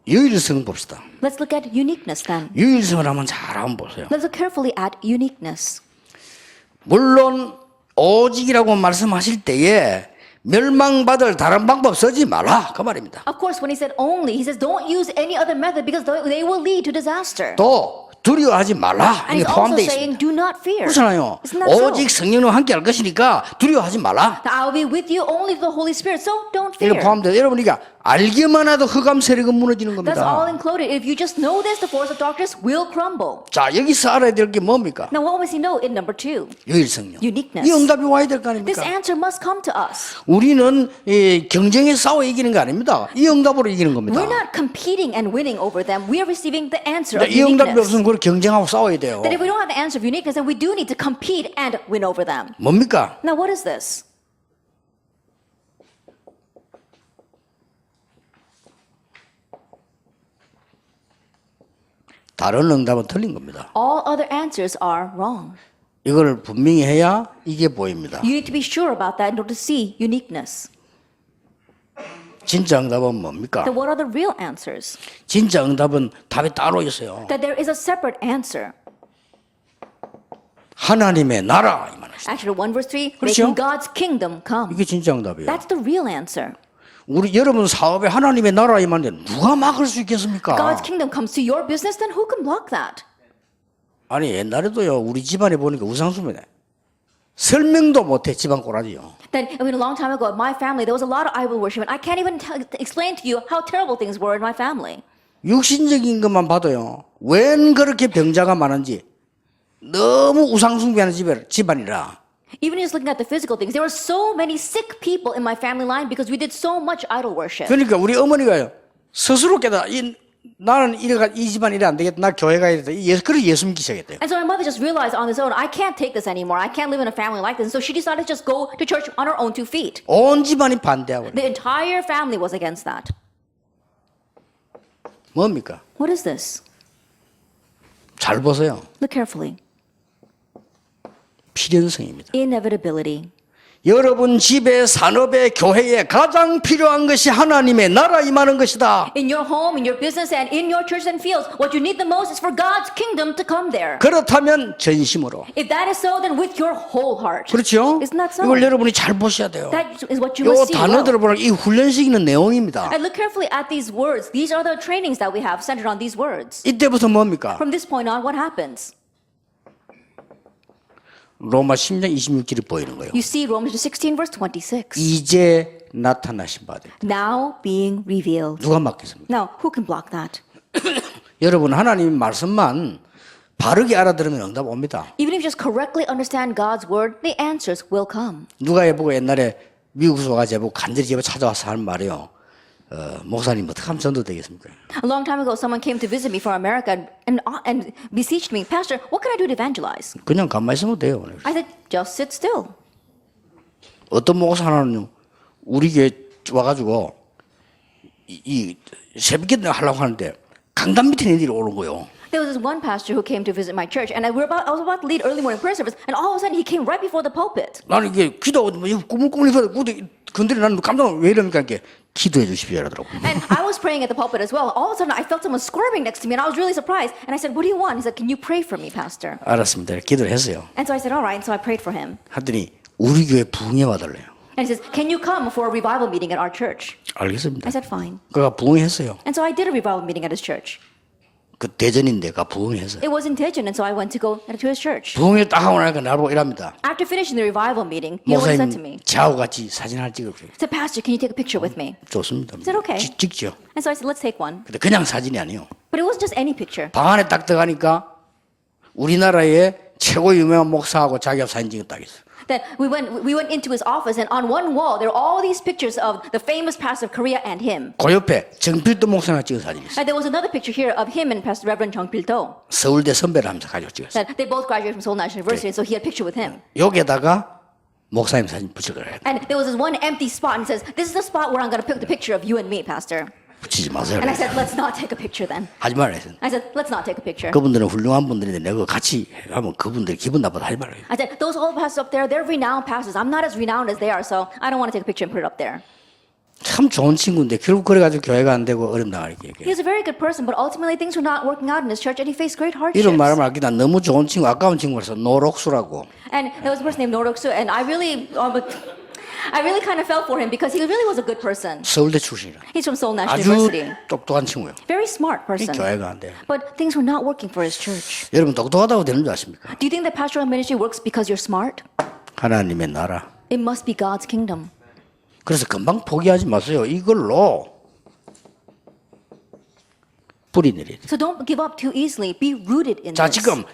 유일성 봅시다. Let's look at uniqueness then. 유일성을 한번 잘 한번 보세요. Let's look carefully at uniqueness. 물론 오직이라고 말씀하실 때에 멸망받을 다른 방법 쓰지 마라 그 말입니다. Of course, when he said only, he says don't use any other method because they will lead to disaster. 또 두려워하지 말라 And 이게 he's also 포함되어 saying 있습니다. do not fear. 그렇잖아요. Isn't that so? 오직 성령과 함께 할 것이니까 두려워하지 말라. I will be with you only the Holy Spirit, so don't 이게 fear. 포함돼요. 여러분 이게 알기만 해도 흑암 세력은 무너지는 That's all 겁니다. included. If you just know this, the force of darkness will crumble. 자 여기서 알아야 될 게 뭡니까? Now, what must he know in number 2? 유일성령. Uniqueness. 이 응답이 와야 될 거 This 아닙니까? answer must come to us. 우리는 이 경쟁에 싸워 이기는 거 아닙니다. 이 응답으로 이기는 겁니다. We're not competing and winning over them. We are receiving the answer of 이 응답이 uniqueness. 없으면 그걸 경쟁하고 싸워야 돼요. That if we don't have the answer of uniqueness, then we do need to compete and win over them. 뭡니까? Now, what is this? 다른 응답은 틀린 겁니다. All other answers are wrong. 이걸 분명히 해야 이게 보입니다. You need to be sure about that in order to see uniqueness. 진짜 응답은 뭡니까? Then what are the real answers? 진짜 응답은 답이 따로 있어요. That there is a separate answer. 하나님의 나라 이 말이죠. Actually, 1 verse 3, 그렇죠? making God's kingdom come. 이게 진짜 응답이에요. That's the real answer. 우리 여러분 사업에 하나님의 나라 임하는데 누가 막을 수 있겠습니까? God's kingdom comes to your business, then who can block that? 아니 옛날에도요 우리 집안에 보니까 우상숭배네. 설명도 못해 집안 꼬라지요. Then, I mean, a long time ago, in my family, there was a lot of idol worship, and I can't even explain to you how terrible things were in my family. 육신적인 것만 봐도요 웬 그렇게 병자가 많은지 너무 우상숭배하는 집안이라. Even just looking at the physical things, there were so many sick people in my family line because we did so much idol worship. 그러니까 우리 어머니가요 스스로 깨달아 나는 이 집안 이래 안 되겠다. 나 교회 가야 되겠다. 그래서 예수 믿기 시작했대요. And so my mother just realized on his own, I can't take this anymore. I can't live in a family like this. And so she decided to just go to church on her own 2 feet. 온 집안이 반대하고. The entire family was against that. 뭡니까? What is this? 잘 보세요. Look carefully. 필연성입니다. Inevitability. 여러분 집에, 산업에, 교회에 가장 필요한 것이 하나님의 나라 임하는 것이다. In your home, in your business, and in your churches and fields, what you need the most is for God's kingdom to come there. 그렇다면 전심으로. If that is so, then with your whole heart. 그렇죠? Isn't that so? 이걸 여러분이 잘 보셔야 돼요. That is what you 이 must see. 단어들을 Well. 보면 이 훈련시키는 내용입니다. And look carefully at these words. These are the trainings that we have centered on these words. 이때부터 뭡니까? From this point on, what happens? 로마 10장 26절이 보이는 거예요. You see Romans 16 verse 26. 이제 나타나신 바 됐다. Now being revealed. 누가 막겠습니까? Now, who can block that? 여러분 하나님 말씀만 바르게 알아들으면 응답 옵니다. Even if you just correctly understand God's word, the answers will come. 누가 해보고 옛날에 미국에서 와가지고 간절히 집에 찾아와서 하는 말이요. 목사님 어떻게 하면 전도 되겠습니까? A long time ago, someone came to visit me from America and beseeched me, Pastor, what can I do to evangelize? 그냥 가만히 있으면 돼요. I said, just sit still. 어떤 목사 하나는 우리 교회 와가지고 이 새벽에 하려고 하는데 강단 밑에 애들이 오는 거예요. There was this one pastor who came to visit my church, and I was about to lead early morning prayer service, and all of a sudden he came right before the pulpit. 나는 이게 기도하고 꾸물꾸물해서 근데 나는 깜짝 놀라 왜 이러니까 이게 기도해 주십시오 이러더라고. And I was praying at the pulpit as well. All of a sudden, I felt someone squirming next to me, and I was really surprised. And I said, "What do you want?" He said, "Can you pray for me, Pastor?" 알았습니다. 기도를 했어요. And so I said, "All right." And so I prayed for him. 하더니 우리 교회 부흥회 와달래요. And he says, "Can you come for a revival meeting at our church?" 알겠습니다. I said, "Fine." 그가 부흥했어요. And so I did a revival meeting at his church. 그 대전인데 가 부흥했어요. It was in Daejeon, and so I went to go to his church. 부흥회 딱 하고 나니까 나보고 이랍니다. After finishing the revival meeting, he said to 목사님 me, 저하고 같이 사진 하나 찍어주세요. "He said, Pastor, can you take a picture with me?" 좋습니다. Is that okay? 찍죠. And so I said, "Let's take one." 근데 그냥 사진이 아니에요. But it wasn't just any picture. 방 안에 딱 들어가니까 우리나라의 최고 유명한 목사하고 자기가 사진 찍은 딱 있어요. Then we went into his office, and on one wall there were all these pictures of the famous pastor of Korea and him. 그 옆에 정필도 목사가 찍은 사진이 있어요. And there was another picture here of him and Pastor Reverend Chung Pil-do. 서울대 선배를 하면서 가지고 찍었어요. That they both graduated from Seoul National University, and so he had a picture with him. 여기에다가 목사님 사진 붙여줘야 돼. And there was this one empty spot, and he says, "This is the spot where I'm going to pick the picture of you and me, Pastor." 붙이지 마세요. And I said, "Let's not take a picture then." 하지 말아요. I said, "Let's not take a picture." 그분들은 훌륭한 분들인데 내가 같이 하면 그분들 기분 나빠서 하지 말아요. I said, "Those old pastors up there, they're renowned pastors. I'm not as renowned as they are, so I don't want to take a picture and put it up there." 참 좋은 친구인데 결국 그래가지고 교회가 안 되고 어렵다 이렇게. He's a very good person, but ultimately things were not working out in his church, and he faced great hardships. 이런 말하면 알겠다. 너무 좋은 친구, 아까운 친구라서 노록수라고. And there was a person named Norok-soo, and I really kind of felt for him because he really was a good person. 서울대 출신이라. He's from Seoul National 아주 University. 똑똑한 친구예요. Very smart 이 person. 교회가 안 돼요. But things were not working for his church. 여러분 똑똑하다고 되는 줄 아십니까? Do you think that pastoral ministry works because you're smart? 하나님의 나라. It must be God's kingdom. 그래서 금방 포기하지 마세요. 이걸로 뿌리 내려야 돼요. So don't give up too easily. Be rooted in 자, this. 지금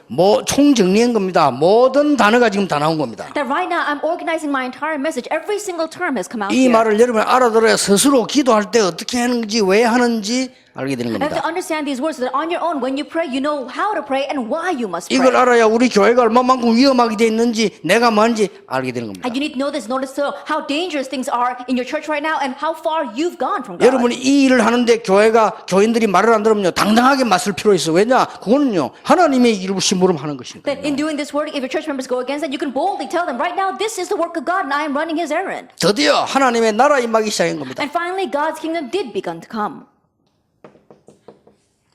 총정리한 겁니다. 모든 단어가 지금 다 나온 겁니다. That right now I'm organizing my entire message. Every single term has come out 이 here. 말을 여러분 알아들어야 스스로 기도할 때 어떻게 하는지 왜 하는지 알게 되는 You have to 겁니다. understand these words so that on your own, when you pray, you know how to pray and why you must pray. 이걸 알아야 우리 교회가 얼마만큼 위험하게 돼 있는지 내가 뭔지 알게 되는 겁니다. And you need to know this. Notice how dangerous things are in your church right now and how far you've gone from God. 여러분이 이 일을 하는데 교인들이 말을 안 들으면요 당당하게 맞설 필요 있어. 왜냐? 그거는요 하나님의 일을 심부름하는 것이니까. That in doing this work, if your church members go against it, you can boldly tell them, right now, this is the work of God and I am running His errand. 드디어 하나님의 나라 임하기 시작한 겁니다. And finally, God's kingdom did begin to come.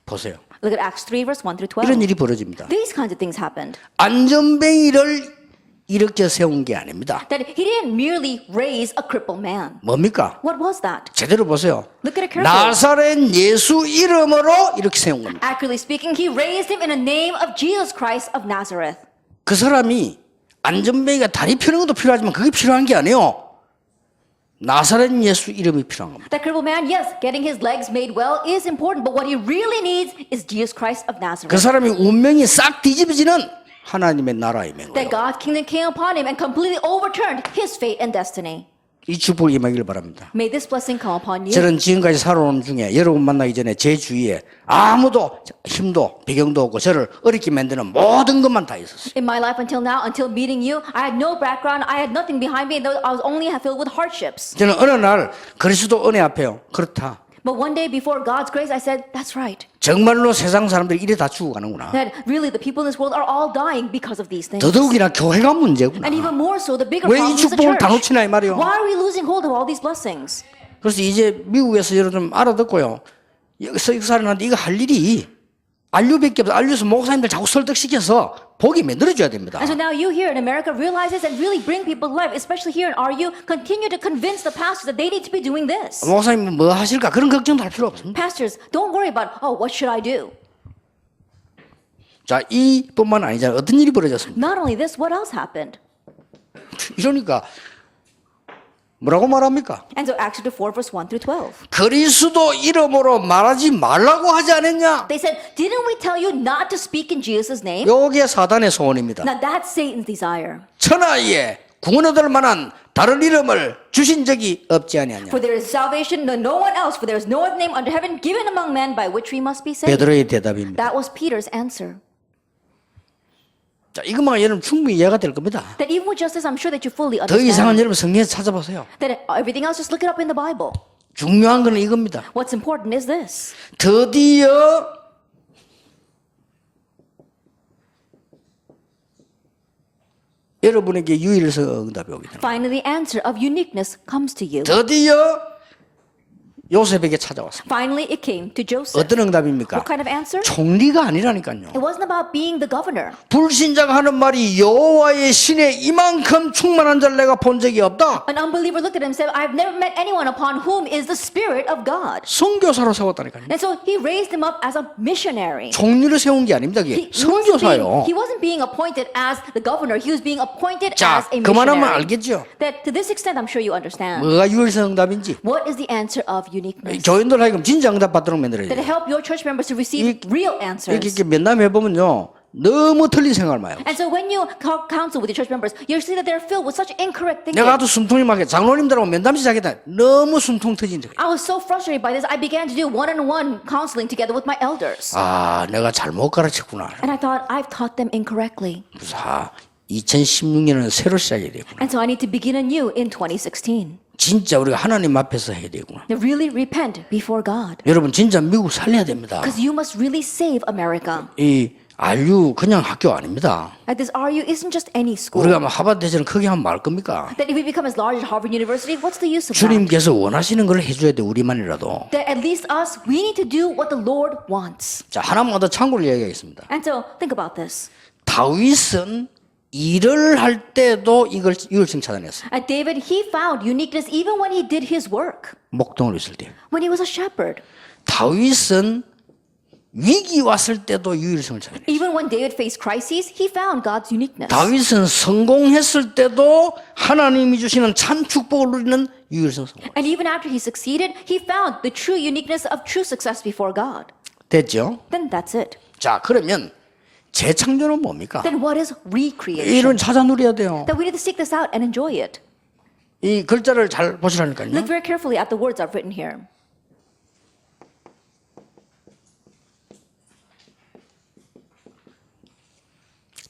보세요. Look at Acts 3, verse 1 through 12. 이런 일이 벌어집니다. These kinds of things happened. 안전뱅이를 일으켜 세운 게 아닙니다. That He didn't merely raise a crippled man. 뭡니까? What was that? 제대로 보세요. Look at it carefully. 나사렛 예수 이름으로 이렇게 세운 겁니다. Accurately speaking, He raised him in the name of Jesus Christ of Nazareth. 그 사람이 안전뱅이가 다리 펴는 것도 필요하지만 그게 필요한 게 아니에요. 나사렛 예수 이름이 필요한 겁니다. That crippled man, yes, getting his legs made well is important, but what he really needs is Jesus Christ of 그 Nazareth. 사람이 운명이 싹 뒤집어지는 하나님의 나라임인 That 거예요. God's kingdom came upon him and completely overturned his fate and destiny. 이 축복이 임하기를 바랍니다. May this blessing come upon you. 저는 지금까지 살아오는 중에 여러분 만나기 전에 제 주위에 아무도 힘도 배경도 없고 저를 어렵게 만드는 모든 것만 다 있었어요. In my life until now, until meeting you, I had no background, I had nothing behind me, I was only filled with hardships. 저는 어느 날 그리스도 은혜 앞에요. 그렇다. But one day before God's grace, I said, that's right. 정말로 세상 사람들이 이래 다 죽어가는구나. That really the people in this world are all dying because of these things. 더더욱이나 교회가 문제구나. And even more so, the bigger 왜 이 problem is the 축복을 다 church. 놓치나 이 말이요. Why are we losing hold of all these blessings? 그래서 이제 미국에서 여러분 좀 알아듣고요. 여기서 이 사람한테 이거 할 일이 안류밖에 없어. 안류에서 목사님들 자꾸 설득시켜서 복이 만들어줘야 됩니다. And so now you here in America realize this and really bring people to life, especially here in RU, continue to convince the pastors that they need to be doing this. 목사님 뭐 하실까 그런 걱정도 할 필요 없습니다. Pastors, don't worry about, oh, what should I do? 자, 이뿐만 아니잖아요. 어떤 일이 벌어졌습니까? Not only this, what else happened? 이러니까 뭐라고 말합니까? And so Acts 4 verse 1 through 12. 그리스도 이름으로 말하지 말라고 하지 않았냐? They said, didn't we tell you not to speak in Jesus' name? 요게 사단의 소원입니다. Now that's Satan's desire. 천하에 구원 얻을 만한 다른 이름을 주신 적이 없지 아니하냐? For there is salvation, no one else, for there is no other name under heaven given among men by which we must be saved. 베드로의 대답입니다. That was Peter's answer. 자, 이것만 여러분 충분히 이해가 될 겁니다. That even with justice, I'm sure that you fully 더 이상은 understand. 여러분 성경에서 찾아보세요. That everything else, just look it up in the Bible. 중요한 거는 이겁니다. What's important is this. 드디어 여러분에게 유일성 응답이 오게 됩니다. Finally, the answer of uniqueness comes to you. 드디어 요셉에게 찾아왔습니다. Finally, it came to Joseph. 어떤 응답입니까? What kind of answer? 총리가 아니라니까요. It wasn't about being the governor. 불신자가 하는 말이 여호와의 신에 이만큼 충만한 자를 내가 본 적이 없다. An unbeliever looked at him and said, I've never met anyone upon whom is the Spirit of God. 선교사로 세웠다니까요. And so he raised him up as a missionary. 총리를 세운 게 아닙니다. 그게 선교사요. He wasn't being appointed as the governor. He was being appointed 자, as a 그만하면 missionary. 알겠죠? That to this extent, I'm sure you understand. 뭐가 유일성 응답인지. What is the answer of uniqueness? 교인들 하여금 진짜 응답 받도록 만들어야 That 돼요. help your church members to receive real answers. 이렇게 면담해 보면요, 너무 틀린 생각을 많이 해요. And so when you counsel with your church members, you see that they're filled with such incorrect thinking. 내가 아주 숨통이 막혀 장로님들하고 면담 시작했다. 너무 숨통 터진 적이에요. I was so frustrated by this. I began to do one-on-one counseling together with my elders. 아, 내가 잘못 가르쳤구나. And I thought, I've taught them incorrectly. 그래서 2016년은 새로 시작해야 되구나. And so I need to begin anew in 2016. 진짜 우리가 하나님 앞에서 해야 되구나. To really repent before God. 여러분 진짜 미국 살려야 됩니다. Because you must really save America. 이 RU 그냥 학교 아닙니다. That this RU isn't just any school. 우리가 뭐 하버드 대전을 크게 하면 말 겁니까? That if we become as large as Harvard University, what's the use of that? 주님께서 원하시는 걸 해줘야 돼 우리만이라도. That at least us, we need to do what the Lord wants. 자, 하나만 더 참고를 이야기하겠습니다. And so think about this. 다윗은 일을 할 때도 이걸 유일성 찾아냈어요. At David, he found uniqueness even when he did his work. 목동을 있을 때. When he was a shepherd. 다윗은 위기 왔을 때도 유일성을 찾아냈어요. Even when David faced crises, he found God's uniqueness. 다윗은 성공했을 때도 하나님이 주시는 참 축복을 누리는 유일성 성공. And even after he succeeded, he found the true uniqueness of true success before God. 됐죠? Then that's it. 자, 그러면 재창조는 뭡니까? Then what is recreation? 이런 찾아 누려야 돼요. That we need to seek this out and enjoy it. 이 글자를 잘 보시라니까요. Look very carefully at the words I've written here.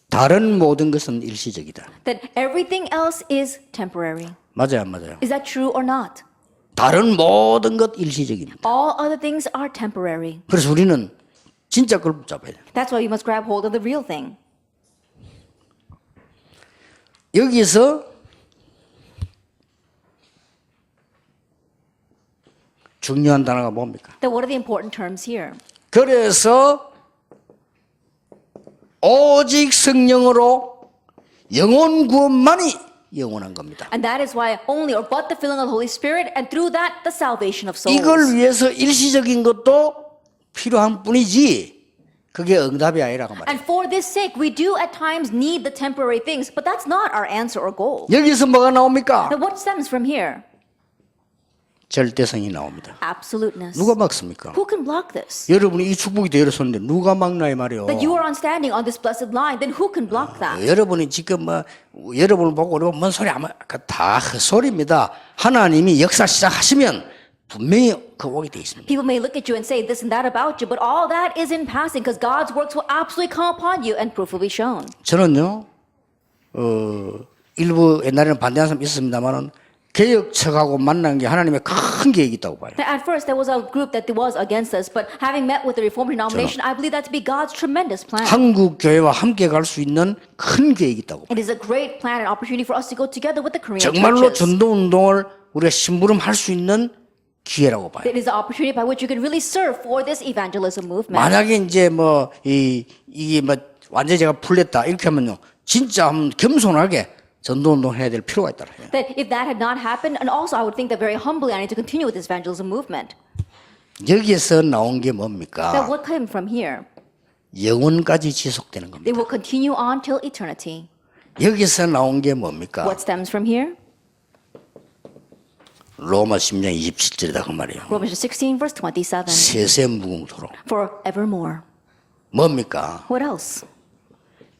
다른 모든 것은 일시적이다. That everything else is temporary. 맞아요, 안 맞아요? Is that true or not? 다른 모든 것 일시적입니다. All other things are temporary. 그래서 우리는 진짜 그걸 붙잡아야 돼요. That's why you must grab hold of the real thing. 여기서 중요한 단어가 뭡니까? Then what are the important terms here? 그래서 오직 성령으로 영혼 구원만이 영원한 겁니다. And that is why only or but the filling of the Holy Spirit and through that the salvation of souls. 이걸 위해서 일시적인 것도 필요한 뿐이지 그게 응답이 아니라고 말이에요. And for this sake, we do at times need the temporary things, but that's not our answer or goal. 여기서 뭐가 나옵니까? Now what stems from here? 절대성이 나옵니다. Absoluteness. 누가 막습니까? Who can block this? 여러분이 이 축복이 되어 섰는데 누가 막나 이 말이요. That you are on standing on this blessed line, then who can block that? 여러분이 지금 여러분을 보고 우리가 뭔 소리 아마 다 헛소리입니다. 하나님이 역사 시작하시면 분명히 그 오게 돼 있습니다. People may look at you and say this and that about you, but all that is in passing because God's works will absolutely come upon you and proof will be shown. 저는요, 일부 옛날에는 반대하는 사람 있었습니다만은 개혁책하고 만난 게 하나님의 큰 계획이 있다고 봐요. At first, there was a group that was against us, but having met with the Reformed denomination, I believe that to be God's tremendous plan. 한국 교회와 함께 갈 수 있는 큰 계획이 있다고. It is a great plan and opportunity for us to go together with the Korean 정말로 churches. 전도 운동을 우리가 심부름할 수 있는 기회라고 봐요. It is an opportunity by which you can really serve for this evangelism movement. 만약에 이제 이게 완전히 제가 풀렸다 이렇게 하면요, 진짜 한번 겸손하게 전도 운동 해야 될 필요가 있다. That if that had not happened, and also I would think that very humbly I need to continue with this evangelism movement. 여기에서 나온 게 That 뭡니까? what came from here? 영원까지 지속되는 겁니다. It will continue on till eternity. 여기서 나온 게 뭡니까? What stems from here? 로마 10장 27절이다 그 말이에요. Romans 16 verse 27. 세세 무궁토록. Forevermore. 뭡니까? What else?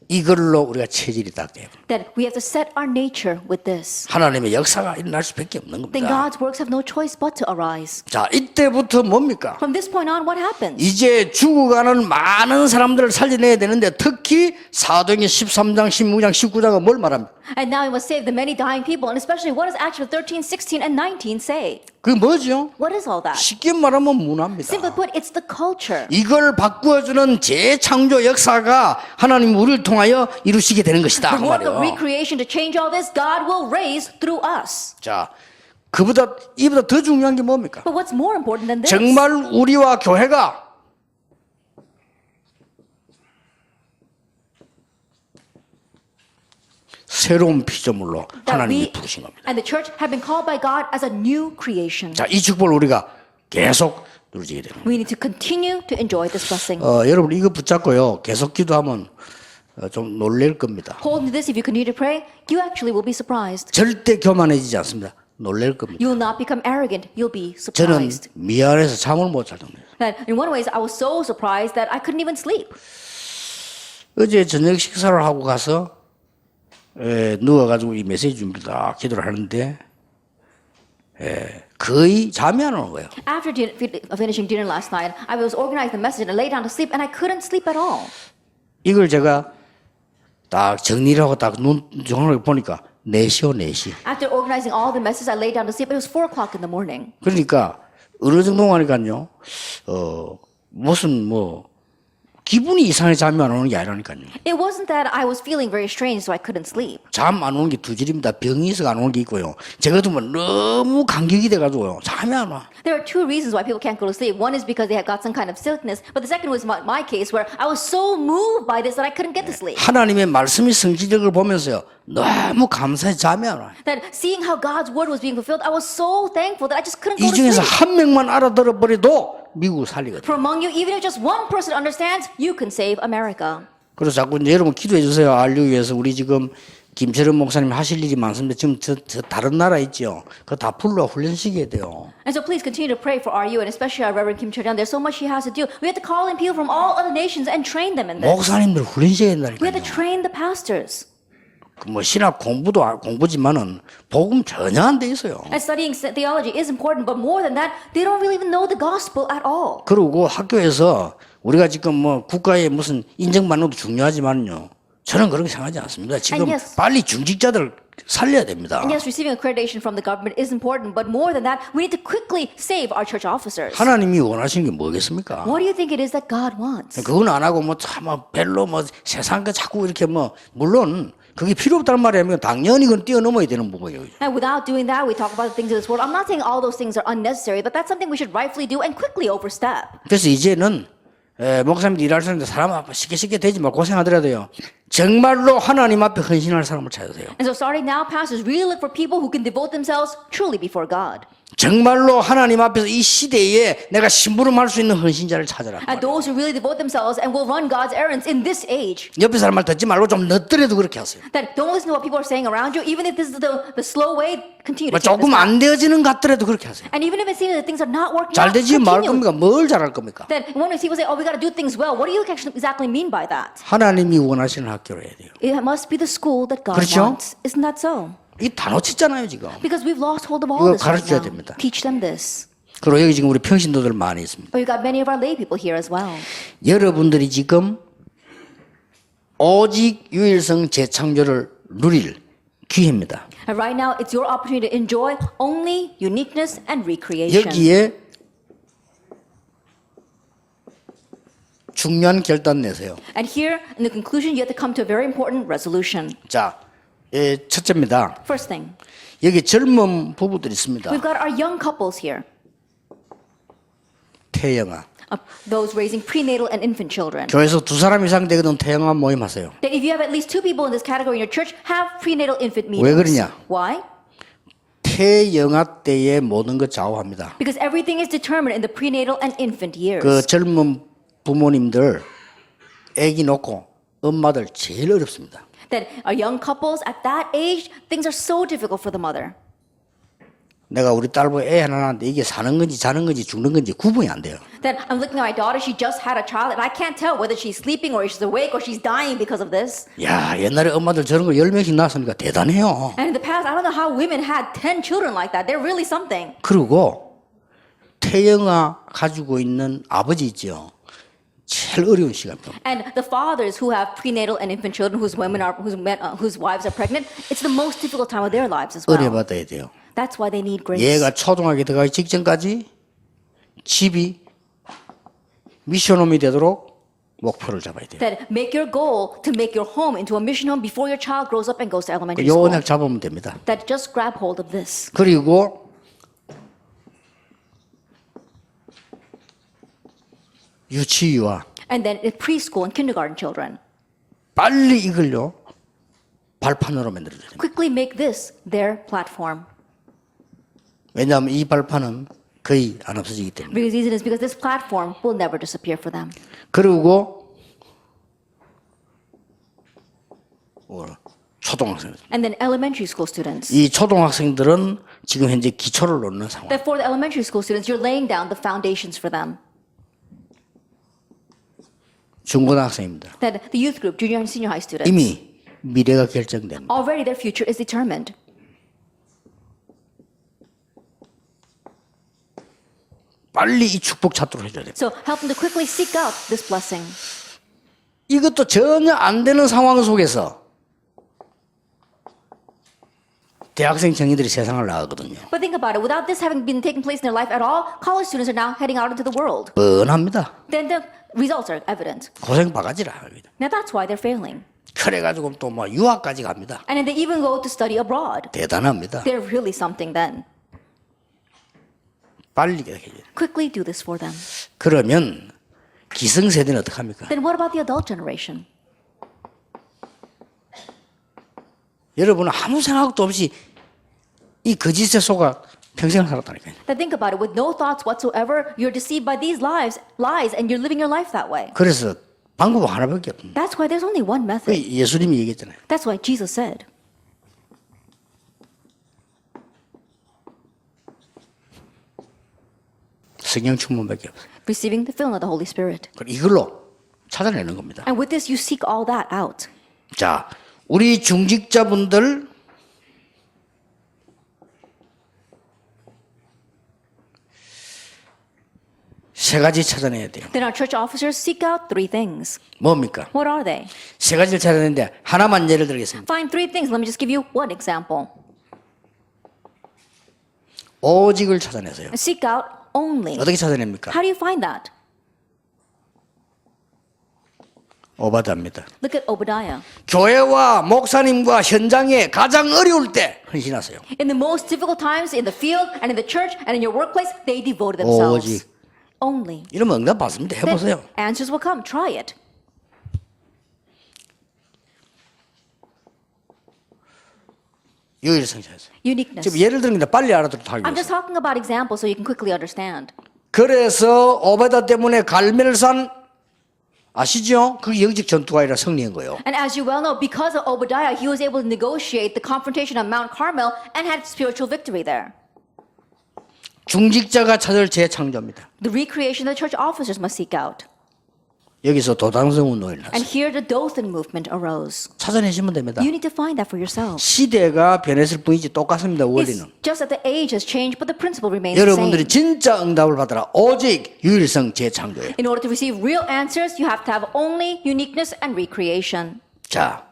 이걸로 우리가 체질이 딱 돼요. That we have to set our nature with this. 하나님의 역사가 일어날 수밖에 없는 Then 겁니다. God's works have no choice but to arise. 자, 이때부터 뭡니까? From this point on, what happens? 이제 죽어가는 많은 사람들을 살려내야 되는데 특히 사도행전 13장, 16장, 19장은 뭘 말합니까? And now we must save the many dying people, and especially what does Acts 13, 16, and 19 say? 그게 뭐죠? What is all that? 쉽게 말하면 문화입니다. Simply put, it's the culture. 이걸 바꾸어주는 재창조 역사가 하나님 우리를 통하여 이루시게 되는 것이다. The 그 work of 말이에요. recreation to change all this, God will raise through us. 자, 이보다 더 중요한 게 뭡니까? But what's more important than this? 정말 우리와 교회가 새로운 피조물로 That 하나님이 we 부르신 겁니다. and the church have been called by God as a new creation. 자, 이 축복을 우리가 계속 누리게 되는 거예요. We need to continue to enjoy this blessing. 여러분 이거 붙잡고요. 계속 기도하면 좀 놀랄 겁니다. Hold to this if you continue to pray, you actually will be surprised. 절대 교만해지지 않습니다. 놀랄 겁니다. You will not become arrogant. You'll be 저는 surprised. 미안해서 잠을 못 잘 정도예요. That in one ways, I was so surprised that I couldn't even sleep. 어제 저녁 식사를 하고 가서 누워가지고 이 메시지 준비를 다 기도를 하는데 거의 잠이 안 오는 거예요. After finishing dinner last night, I was organizing the message and lay down to sleep, and I couldn't sleep at all. 이걸 제가 딱 정리를 하고 딱 눈 정확하게 보니까 4시요 4시. After organizing all the messages, I lay down to sleep. It was 4 o'clock in the morning. 그러니까 어느 정도 하니까요. 무슨 기분이 이상해 잠이 안 오는 게 아니라니까요. It wasn't that I was feeling very strange, so I couldn't sleep. 잠 안 오는 게 두 줄입니다. 병이 있어서 안 오는 게 있고요. 제가 보면 너무 감격이 돼가지고요. 잠이 안 와. There are two reasons why people can't go to sleep. One is because they had got some kind of sickness, but the second was my case where I was so moved by this that I couldn't get to sleep. 하나님의 말씀이 성취적을 보면서요. 너무 감사해 잠이 안 와. That seeing how God's word was being fulfilled, I was so thankful that I just couldn't go 이 to 중에서 sleep. 한 명만 알아들어 버려도 미국 살리거든요. For among you, even if just one person understands, you can save America. 그래서 자꾸 이제 여러분 기도해 주세요. 알리기 위해서 우리 지금 김철현 목사님 하실 일이 많습니다. 지금 저 다른 나라 있죠. 그거 다 불러 훈련시켜야 돼요. And so please continue to pray for RU and especially our Reverend Kim Cho-ryun. There's so much he has to do. We have to call in people from all other nations and train them in this. 목사님들 훈련시켜야 We have to 된다니까요. train the pastors. 신학 공부지만은 복음 전혀 안 돼 있어요. And studying theology is important, but more than that, they don't really even know the gospel at all. 그리고 학교에서 우리가 지금 국가에 무슨 인정받는 것도 중요하지만요. 저는 그렇게 생각하지 않습니다. 지금 And yes. 빨리 중직자들 살려야 됩니다. And yes, receiving accreditation from the government is important, but more than that, we need to quickly save our church officers. 하나님이 원하시는 게 뭐겠습니까? What do you think it is that God wants? 그건 안 하고 별로 세상 거 자꾸 이렇게 물론 그게 필요 없다는 말이면 당연히 그건 뛰어넘어야 되는 부분이에요. And without doing that, we talk about the things of this world. I'm not saying all those things are unnecessary, but that's something we should rightfully do and quickly overstep. 그래서 이제는 목사님들 일할 때 사람 쉽게 되지 말고 고생하더라도요. 정말로 하나님 앞에 헌신할 사람을 찾으세요. And so starting now, pastors really look for people who can devote themselves truly before God. 정말로 하나님 앞에서 이 시대에 내가 심부름할 수 있는 헌신자를 찾아라. And those who really devote themselves and will run God's errands in this age. 옆에 사람 말 듣지 말고 좀 늦더라도 그렇게 하세요. That don't listen to what people are saying around you, even if this is the slow way, continue to 뭐 take this 조금 path. 안 되어지는 것 같더라도 그렇게 하세요. And even if it seems that things are not working 잘 out, 되지 말 continue. 겁니까? 뭘 잘할 겁니까? Then when people say, oh, we got to do things well, what do you actually exactly mean by that? 하나님이 원하시는 학교로 해야 돼요. It must be the school that God 그렇죠? wants. Isn't that so? 이 다 놓쳤잖아요 지금. Because we've lost hold of all 이거 this right 가르쳐야 now. 됩니다. Teach them this. 그리고 여기 지금 우리 평신도들 많이 있습니다. But we've got many of our lay people here as well. 여러분들이 지금 오직 유일성 재창조를 누릴 기회입니다. And right now, it's your opportunity to enjoy only uniqueness and recreation. 여기에 중요한 결단 내세요. And here, in the conclusion, you have to come to a very important resolution. 자, 첫째입니다. First thing, 여기 젊은 부부들이 있습니다. we've got our young couples here, 태영아. those raising prenatal and infant children. 교회에서 2사람 이상 되거든 태영아 모임하세요. That if you have at least 2 people in this category in your church, have prenatal infant meetings. 왜 그러냐? Why? 태영아 때에 모든 것 좌우합니다. Because everything is determined in the prenatal and infant years. 그 젊은 부모님들 아기 놓고 엄마들 제일 어렵습니다. That our young couples at that age, things are so difficult for the mother. 내가 우리 딸보 애 하나 낳았는데 이게 사는 건지 자는 건지 죽는 건지 구분이 안 돼요. That I'm looking at my daughter, she just had a child, and I can't tell whether she's sleeping or she's awake or she's dying because of this. 야, 옛날에 엄마들 저런 거 10명씩 낳았으니까 대단해요. And in the past, I don't know how women had 10 children like that. They're really something. 그리고 태영아 가지고 있는 아버지 있죠. 제일 어려운 시간입니다. And the fathers who have prenatal and infant children, whose wives are pregnant, it's the most difficult time of their lives as well. 어려받아야 돼요. That's why they need grace. 얘가 초등학교 들어가기 직전까지 집이 미션홈이 되도록 목표를 잡아야 돼요. That make your goal to make your home into a mission home before your child grows up and goes to elementary 요 school. 언약 잡으면 됩니다. That just grab hold of this. 그리고 유치유아 And then preschool and kindergarten children. 빨리 이걸요 발판으로 만들어야 됩니다. Quickly make this their platform. 왜냐하면 이 발판은 거의 안 없어지기 때문에. The reason is because this platform will never disappear for them. 그리고 초등학생. And then elementary school students. 이 초등학생들은 지금 현재 기초를 놓는 상황. That for the elementary school students, you're laying down the foundations for them. 중고등학생입니다. That the youth group, junior and senior high students, 이미 미래가 결정됩니다. already their future is determined. 빨리 이 축복 찾도록 해줘야 돼요. So help them to quickly seek out this blessing. 이것도 전혀 안 되는 상황 속에서 대학생 청년들이 세상을 나가거든요. But think about it. Without this having been taking place in their life at all, college students are now heading out into the world. 뻔합니다. Then the results are evident. 고생 바가지라. Now that's why they're failing. 그래가지고 또 뭐 유학까지 갑니다. And then they even go to study abroad. 대단합니다. They're really something then. 빨리 해야 돼요. Quickly do this for them. 그러면 기성세대는 어떡합니까? Then what about the adult generation? 여러분은 아무 생각도 없이 이 거짓에 속아 평생을 살았다니까요. Then think about it. With no thoughts whatsoever, you're deceived by these lies, and you're living your life that way. 그래서 방법 하나밖에 없습니다. That's why there's only one method. 예수님이 얘기했잖아요. That's why Jesus said. 성령 충만밖에 없어요. Receiving the filling of the Holy Spirit. 이걸로 찾아내는 겁니다. And with this, you seek all that out. 자, 우리 중직자분들 세 가지 찾아내야 돼요. Then our church officers seek out 3 things. 뭡니까? What are they? 세 가지를 찾아내는데 하나만 예를 들겠습니다. Find 3 things. Let me just give you one example. 오직을 찾아내세요. Seek out only. 어떻게 찾아냅니까? How do you find that? 오바다입니다. Look at Obadiah. 교회와 목사님과 현장에 가장 어려울 때 헌신하세요. In the most difficult times in the field and in the church and in your workplace, they devoted themselves. 오직. Only. 이러면 응답 받습니다. Then 해보세요. answers will come. Try it. 유일성 찾았어요. Uniqueness. 지금 예를 들면 빨리 알아듣도록 하기 I'm just 위해서. talking about examples so you can quickly understand. 그래서 오베다 때문에 갈멜산 아시죠? 그게 영적 전투가 아니라 승리한 거예요. And as you well know, because of Obadiah, he was able to negotiate the confrontation on Mount Carmel and had spiritual victory there. 중직자가 찾을 재창조입니다. The recreation the church officers must seek out. 여기서 도당성 운동이 And 일어났어요. here the Dothan movement arose. 찾아내시면 됩니다. You need to find that for yourself. 시대가 변했을 뿐이지 똑같습니다. It's 원리는. just that the age has changed, but the principle remains the 여러분들이 same. 진짜 응답을 받으라. 오직 유일성 재창조예요. In order to receive real answers, you have to have only uniqueness and recreation. 자,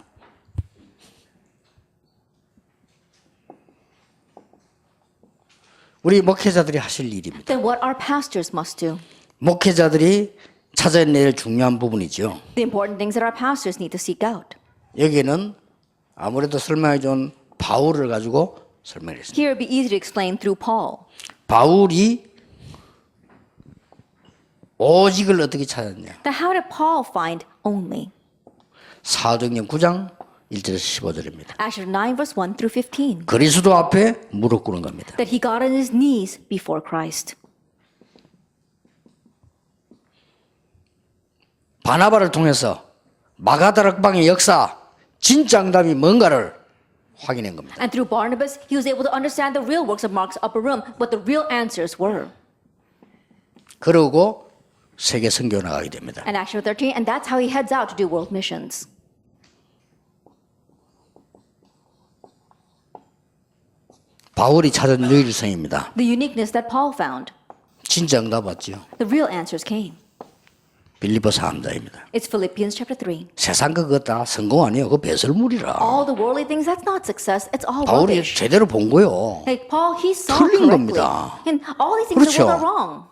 우리 목회자들이 하실 일입니다. Then what our pastors must do? 목회자들이 찾아낼 중요한 부분이죠. The important things that our pastors need to seek out. 여기는 아무래도 설명해 준 바울을 가지고 설명했습니다. Here it would be easy to explain through Paul. 바울이 오직을 어떻게 찾았냐? Now, how did Paul find only? 사도행전 9장 1절에서 15절입니다. Acts 9, verse 1 through 15. 그리스도 앞에 무릎 꿇은 겁니다. That he got on his knees before Christ. 바나바를 통해서 마가다락방의 역사, 진짜 응답이 뭔가를 확인한 겁니다. And through Barnabas, he was able to understand the real works of Mark's upper room, what the real answers were. 그러고 세계 선교 나가게 됩니다. And Acts 13, and that's how he heads out to do world missions. 바울이 찾은 유일성입니다. The uniqueness that Paul found, 진짜 응답 왔죠. the real answers came. 빌립보 3장입니다. It's Philippians chapter 3. 세상 그거 다 성공 아니에요. 그거 배설물이라. All the worldly things, that's not success, it's all 바울이 rubbish. 제대로 본 거요. Like Paul, he saw 틀린 correctly. 겁니다. And all these things 그렇죠. are wrong.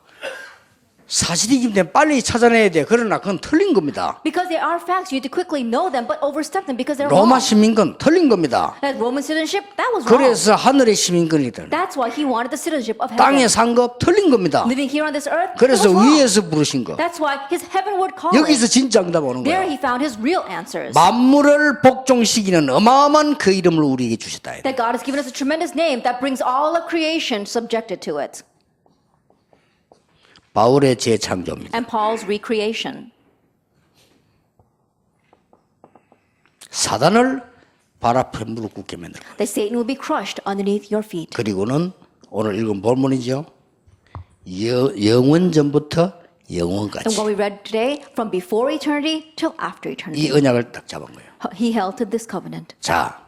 사실이기 때문에 빨리 찾아내야 돼. 그러나 그건 틀린 겁니다. Because they are facts, you need to quickly know them, but overstep them because they're wrong. 로마 시민권 틀린 겁니다. That Roman citizenship, that was wrong. 그래서 하늘의 시민권이다. That's why he wanted the citizenship of 땅에 heaven. 산 거 틀린 겁니다. Living here on this earth, that 그래서 was wrong. 위에서 부르신 거. That's why his heavenward calling. 여기서 진짜 응답 오는 There 거예요. he found his real answers. 만물을 복종시키는 어마어마한 그 이름을 우리에게 주셨다. That God has given us a tremendous name that brings all of creation subjected to it. 바울의 재창조입니다. And Paul's recreation. 사단을 발 앞에 무릎 꿇게 만들 거예요. That Satan will be crushed underneath your feet. 그리고는 오늘 읽은 본문이죠. 영원 전부터 영원까지 And what we read today, from before eternity till after 이 eternity. 언약을 딱 잡은 거예요. He held to this covenant. 자,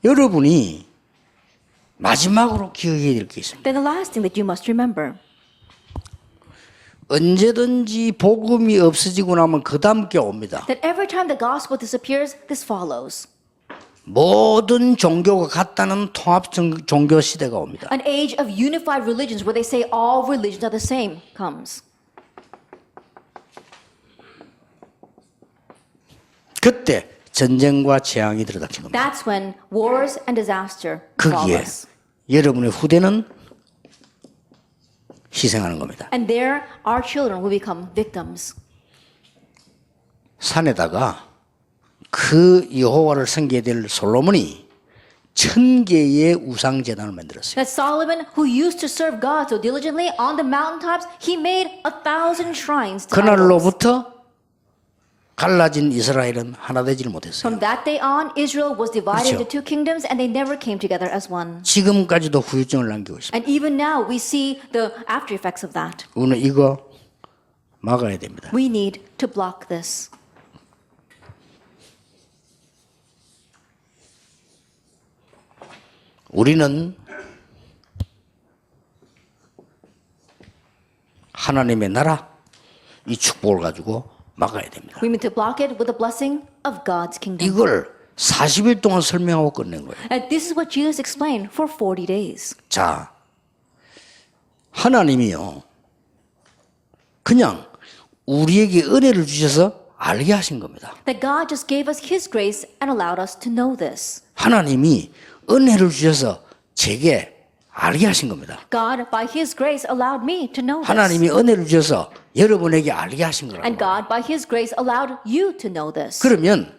여러분이 마지막으로 기억해야 될 게 있습니다. Then the last thing that you must remember. 언제든지 복음이 없어지고 나면 그 다음 게 옵니다. That every time the gospel disappears, this follows. 모든 종교가 같다는 통합 종교 시대가 옵니다. An age of unified religions where they say all religions are the same comes. 그때 전쟁과 재앙이 들어닥친 겁니다. That's when wars and disaster befall 거기에 us. 여러분의 후대는 희생하는 겁니다. And there, our children will become victims. 산에다가 그 여호와를 섬겨야 될 솔로몬이 1000개의 우상 제단을 만들었어요. That Solomon, who used to serve God so diligently on the mountaintops, he made 1,000 shrines to idols. 그날로부터 갈라진 이스라엘은 하나 되지를 못했어요. From that day on, Israel was divided 그렇죠. into two kingdoms, and they never came together as one. 지금까지도 후유증을 남기고 있습니다. And even now, we see the after effects of that. 우리는 이거 막아야 됩니다. We need to block this. 우리는 하나님의 나라 이 축복을 가지고 막아야 됩니다. We need to block it with the blessing of God's kingdom. 이걸 40일 동안 설명하고 끝낸 거예요. And this is what Jesus explained for 40 days. 자, 하나님이요. 그냥 우리에게 은혜를 주셔서 알게 하신 겁니다. That God just gave us His grace and allowed us to know this. 하나님이 은혜를 주셔서 제게 알게 하신 겁니다. God, by His grace, allowed me to know this. 하나님이 은혜를 주셔서 여러분에게 알게 하신 거라고. And God, by His grace, allowed you to know this. 그러면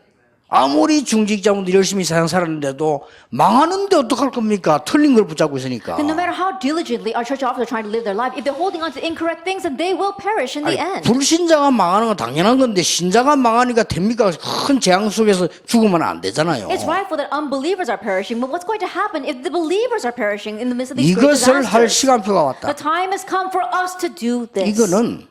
아무리 중직자분들이 열심히 세상 살았는데도 망하는데 어떡할 겁니까? 틀린 걸 붙잡고 있으니까. And no matter how diligently our church officers are trying to live their life, if they're holding on to incorrect things, then they will perish in the end. 불신자가 망하는 건 당연한 건데 신자가 망하니까 됩니까? 큰 재앙 속에서 죽으면 안 되잖아요. It's rightful that unbelievers are perishing, but what's going to happen if the believers are perishing in the midst of these great 이것을 할 disasters? 시간표가 왔다. The time has come for us to do this. 이거는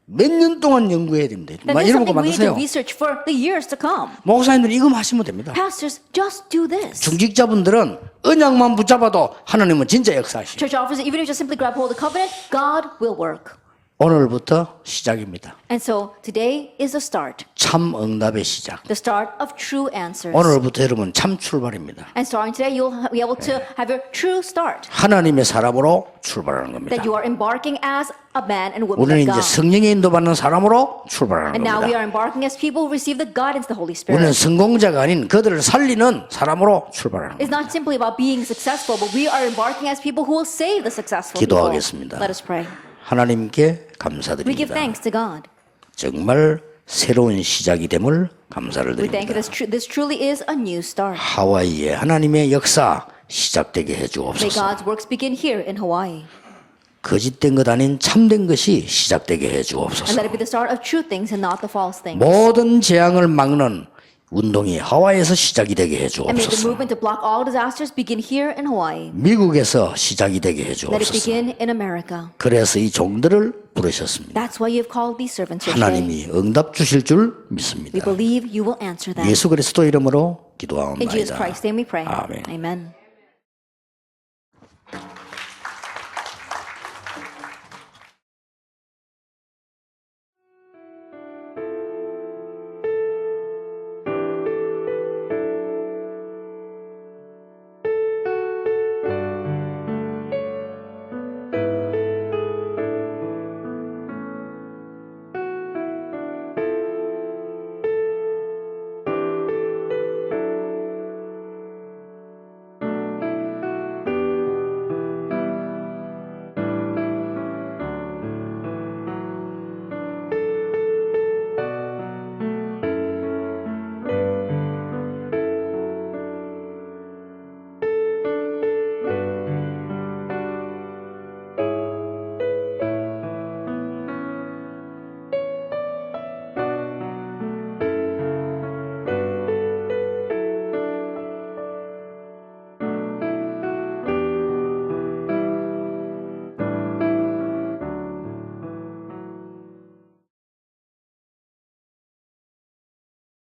몇 년 동안 연구해야 됩니다. Then 막 this is 이런 거 something we need to 만드세요. research for the years to come. 목사님들이 이거만 하시면 됩니다. Pastors, just do this. 중직자분들은 언약만 붙잡아도 하나님은 진짜 역사하시죠. Church officers, even if you just simply grab hold of the covenant, God will work. 오늘부터 시작입니다. And so today is the start. 참 응답의 시작. The start of true answers. 오늘부터 여러분 참 출발입니다. And starting today, you'll be able to have your true start. 하나님의 사람으로 출발하는 겁니다. That you are embarking as a man and woman 우리는 of 이제 God. 성령의 인도받는 사람으로 출발하는 And now we 겁니다. are embarking as people who receive the guidance of the Holy 우리는 Spirit. 성공자가 아닌 그들을 살리는 사람으로 출발하는 It's 겁니다. not simply about being successful, but we are embarking as people who will save the successful people. 기도하겠습니다. Let us pray. 하나님께 We give 감사드립니다. thanks to God. 정말 새로운 시작이 됨을 감사를 We thank you 드립니다. that this truly is a new start. 하와이에 하나님의 역사 시작되게 May 해주옵소서. God's works begin here in Hawaii. 거짓된 것 아닌 참된 것이 시작되게 And 해주옵소서. let it be the start of true things and not the false things. 모든 재앙을 막는 운동이 하와이에서 시작이 되게 And may the 해주옵소서. movement to block all disasters begin here in Hawaii. 미국에서 시작이 되게 Let it 해주옵소서. begin in America. 그래서 이 종들을 부르셨습니다. That's why you have called these servants here today. 하나님이 응답 주실 줄 We 믿습니다. believe you will answer them. 예수 그리스도 이름으로 In Jesus 기도하옵나이다. Christ's name we pray. 아멘. Amen.